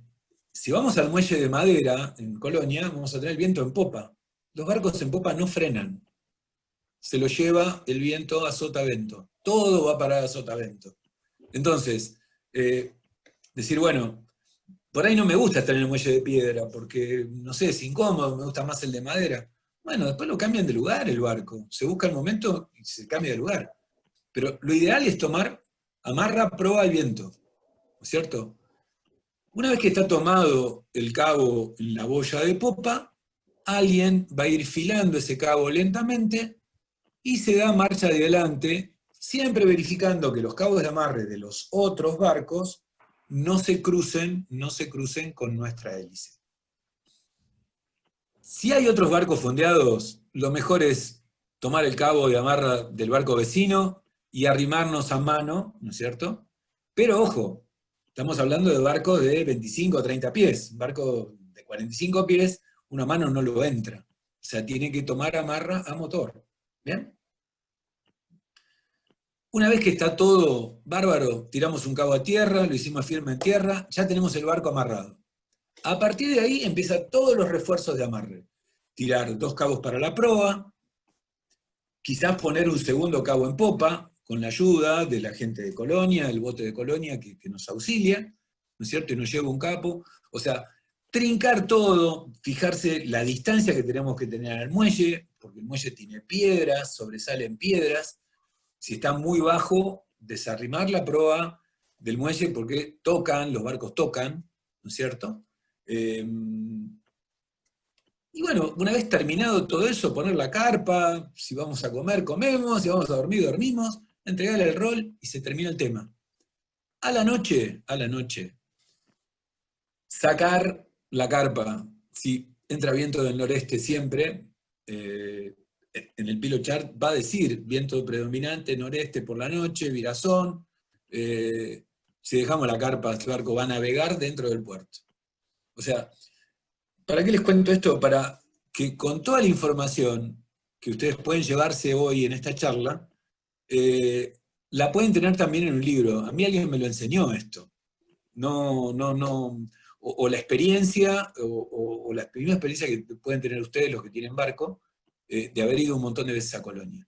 Si vamos al muelle de madera, en Colonia, vamos a tener viento en popa. Los barcos en popa no frenan. Se lo lleva el viento a sotavento. Todo va a parar a sotavento. Entonces, decir, bueno, por ahí no me gusta estar en el muelle de piedra, porque, no sé, es incómodo, me gusta más el de madera. Bueno, después lo cambian de lugar el barco. Se busca el momento y se cambia de lugar. Pero lo ideal es tomar amarra, proa al viento. ¿No es cierto? Una vez que está tomado el cabo en la boya de popa, alguien va a ir filando ese cabo lentamente y se da marcha adelante, siempre verificando que los cabos de amarre de los otros barcos no se crucen con nuestra hélice. Si hay otros barcos fondeados, lo mejor es tomar el cabo de amarra del barco vecino y arrimarnos a mano, ¿no es cierto? Pero ojo, estamos hablando de barcos de 25 o 30 pies. Un barco de 45 pies, una mano no lo entra. O sea, tiene que tomar amarra a motor. ¿Bien? Una vez que está todo bárbaro, tiramos un cabo a tierra, lo hicimos firme en tierra, ya tenemos el barco amarrado. A partir de ahí empiezan todos los refuerzos de amarre. Tirar 2 cabos para la proa, quizás poner un segundo cabo en popa, con la ayuda de la gente de Colonia, el bote de Colonia que nos auxilia, ¿no es cierto? Y nos lleva un capo. O sea, trincar todo, fijarse la distancia que tenemos que tener al muelle, porque el muelle tiene piedras, sobresalen piedras. Si está muy bajo, desarrimar la proa del muelle porque los barcos tocan, ¿no es cierto? Y bueno, una vez terminado todo eso, poner la carpa, si vamos a comer, comemos, si vamos a dormir, dormimos, entregarle el rol y se termina el tema. A la noche, sacar la carpa. Si entra viento del noreste siempre, en el Pilot Chart va a decir viento predominante, noreste por la noche, virazón. Si dejamos la carpa, el barco va a navegar dentro del puerto. O sea, ¿para qué les cuento esto? Para que con toda la información que ustedes pueden llevarse hoy en esta charla, la pueden tener también en un libro. A mí alguien me lo enseñó esto. O la experiencia, o la primera experiencia que pueden tener ustedes, los que tienen barco, de haber ido un montón de veces a Colonia.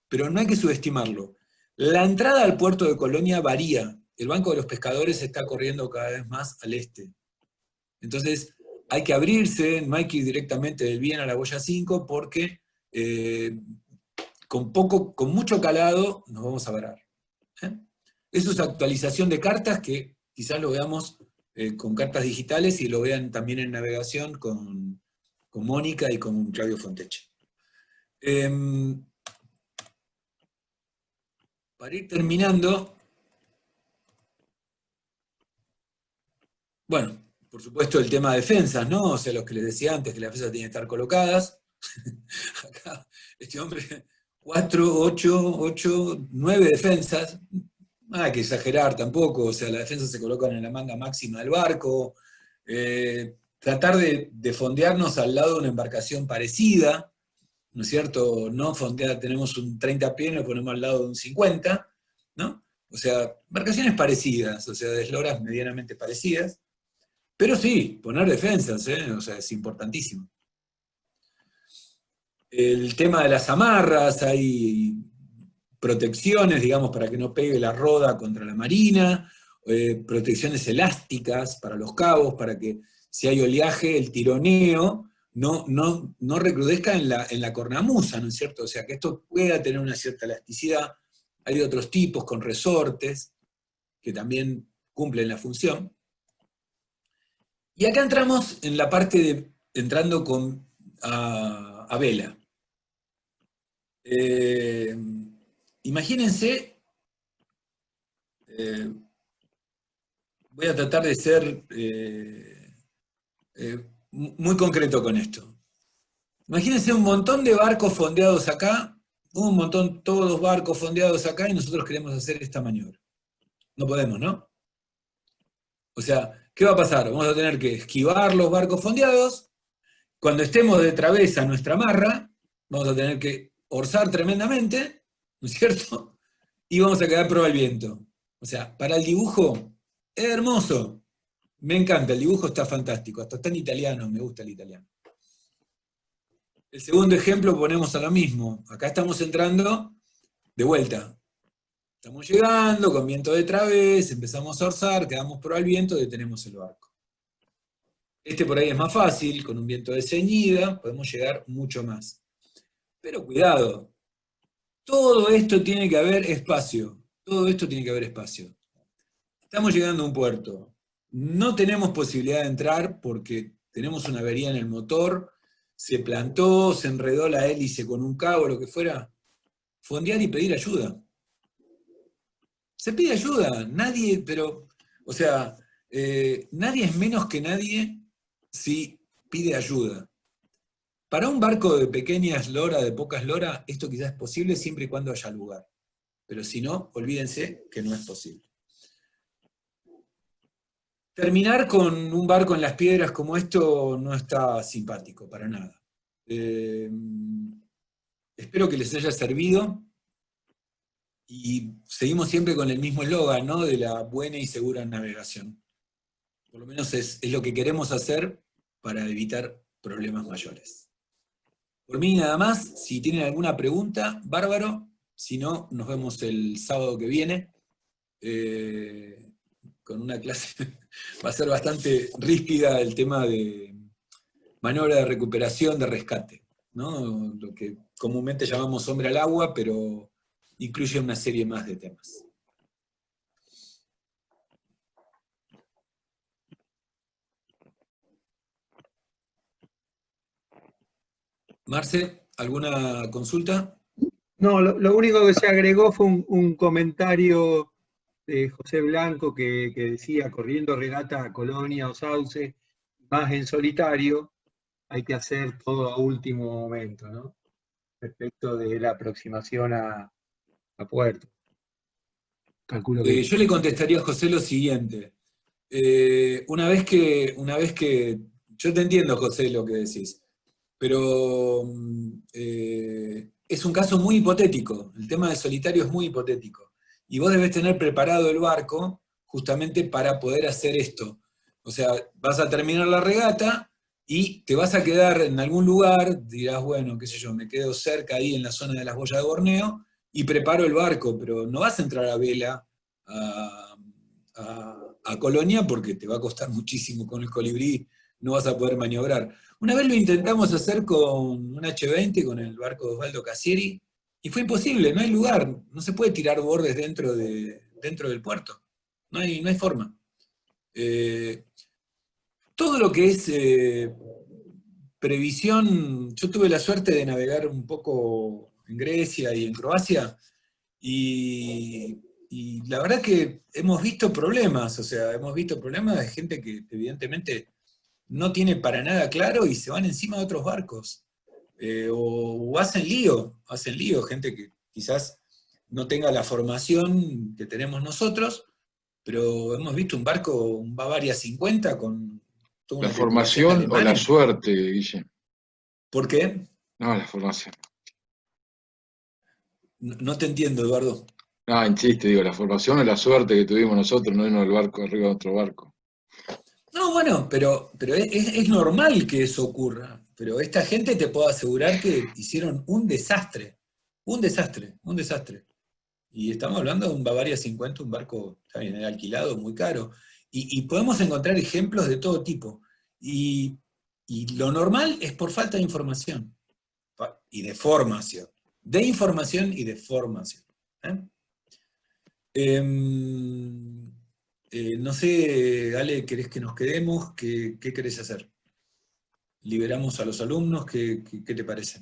Pero no hay que subestimarlo. La entrada al puerto de Colonia varía. El Banco de los Pescadores está corriendo cada vez más al este. Entonces, hay que abrirse, no hay que ir directamente del Bien a la Boya 5, porque con mucho calado nos vamos a varar. Eso es actualización de cartas, que quizás lo veamos con cartas digitales y lo vean también en navegación con Mónica y con Claudio Fonteche. Para ir terminando, bueno, por supuesto el tema de defensas, ¿no? O sea, los que les decía antes, que las defensas tienen que estar colocadas. Acá, este hombre, 4, 8, 9 defensas, no hay que exagerar tampoco, o sea, las defensas se colocan en la manga máxima del barco, tratar de fondearnos al lado de una embarcación parecida, ¿no es cierto? No fondear, tenemos un 30 pies, nos ponemos al lado de un 50, ¿no? O sea, embarcaciones parecidas, o sea, de esloras medianamente parecidas, pero sí, poner defensas, o sea, es importantísimo. El tema de las amarras, hay protecciones, digamos, para que no pegue la roda contra la marina, protecciones elásticas para los cabos, para que si hay oleaje, el tironeo no recrudezca en la cornamusa, ¿no es cierto? O sea, que esto pueda tener una cierta elasticidad. Hay otros tipos con resortes que también cumplen la función. Y acá entramos en la parte entrando a vela. Imagínense, voy a tratar de ser muy concreto con esto. Imagínense un montón de barcos fondeados acá, todos los barcos fondeados acá, y nosotros queremos hacer esta maniobra. No podemos, ¿no? O sea, ¿qué va a pasar? Vamos a tener que esquivar los barcos fondeados. Cuando estemos de travesa nuestra amarra, vamos a tener que orzar tremendamente, ¿no es cierto? Y vamos a quedar pro al viento. O sea, para el dibujo, es hermoso. Me encanta, el dibujo está fantástico. Hasta está en italiano, me gusta el italiano. El segundo ejemplo ponemos a lo mismo. Acá estamos entrando de vuelta. Estamos llegando con viento de través, empezamos a orzar, quedamos pro al viento, detenemos el barco. Este por ahí es más fácil, con un viento de ceñida, podemos llegar mucho más. Pero cuidado, todo esto tiene que haber espacio. Todo esto tiene que haber espacio. Estamos llegando a un puerto. No tenemos posibilidad de entrar porque tenemos una avería en el motor, se plantó, se enredó la hélice con un cabo, lo que fuera. Fondear y pedir ayuda. Se pide ayuda, nadie, pero, o sea, nadie es menos que nadie si pide ayuda. Para un barco de pequeña eslora, de poca eslora, esto quizás es posible siempre y cuando haya lugar. Pero si no, olvídense que no es posible. Terminar con un barco en las piedras como esto no está simpático, para nada. Espero que les haya servido. Y seguimos siempre con el mismo eslogan, ¿no? De la buena y segura navegación. Por lo menos es lo que queremos hacer para evitar problemas mayores. Por mí nada más, si tienen alguna pregunta, bárbaro. Si no, nos vemos el sábado que viene. Con una clase, va a ser bastante ríspida el tema de maniobra de recuperación, de rescate, ¿no? Lo que comúnmente llamamos hombre al agua, pero incluye una serie más de temas. Marce, ¿alguna consulta? No, lo único que se agregó fue un comentario de José Blanco que decía, corriendo regata a Colonia o Sauce, más en solitario, hay que hacer todo a último momento, ¿no? Respecto de la aproximación a puerto. Calculo que... Yo le contestaría a José lo siguiente. Una vez que yo te entiendo, José, lo que decís, pero es un caso muy hipotético. El tema del solitario es muy hipotético. Y vos debés tener preparado el barco justamente para poder hacer esto. O sea, vas a terminar la regata y te vas a quedar en algún lugar, dirás, bueno, qué sé yo, me quedo cerca ahí en la zona de las boyas de Borneo y preparo el barco, pero no vas a entrar a vela a Colonia porque te va a costar muchísimo con el colibrí, no vas a poder maniobrar. Una vez lo intentamos hacer con un H-20, con el barco de Osvaldo Casieri, y fue imposible, no hay lugar, no se puede tirar bordes dentro del puerto, no hay forma. Todo lo que es previsión, yo tuve la suerte de navegar un poco en Grecia y en Croacia, y la verdad que hemos visto problemas, o sea, hemos visto problemas de gente que evidentemente no tiene para nada claro y se van encima de otros barcos. o hacen lío, gente que quizás no tenga la formación que tenemos nosotros, pero hemos visto un barco, un Bavaria 50 con toda una ¿La formación o la suerte, Guille? ¿Por qué? No, la formación. No te entiendo, Eduardo. No, en chiste, digo, la formación o la suerte que tuvimos nosotros, no irnos del barco arriba de otro barco. No, bueno, pero es normal que eso ocurra. Pero esta gente te puedo asegurar que hicieron un desastre. Un desastre, un desastre. Y estamos hablando de un Bavaria 50, un barco, está bien, era alquilado, muy caro. Y podemos encontrar ejemplos de todo tipo. Y lo normal es por falta de información. Y de formación. De información y de formación. No sé, Ale, ¿querés que nos quedemos? ¿Qué querés hacer? ¿Liberamos a los alumnos? ¿Qué te parece?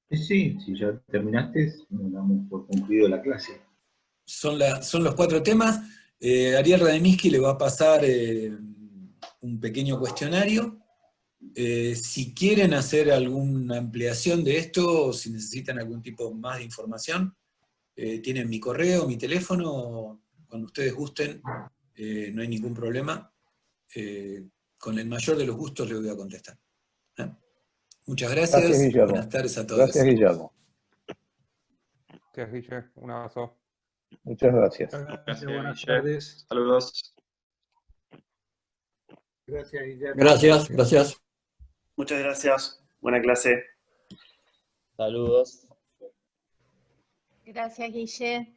Sí, si ya terminaste, nos damos por concluido la clase. Son los 4 temas. Ariel Rademiski le va a pasar un pequeño cuestionario. Si quieren hacer alguna ampliación de esto, o si necesitan algún tipo más de información, tienen mi correo, mi teléfono, cuando ustedes gusten, no hay ningún problema. Con el mayor de los gustos les voy a contestar. Muchas gracias. Gracias, Guillermo. Buenas tardes a todos. Gracias, Guillermo. Gracias, Guille. Un abrazo. Muchas gracias. Gracias, buenas tardes. Saludos. Gracias, Guillermo. Gracias, gracias. Muchas gracias. Buena clase. Saludos. Gracias, Guille.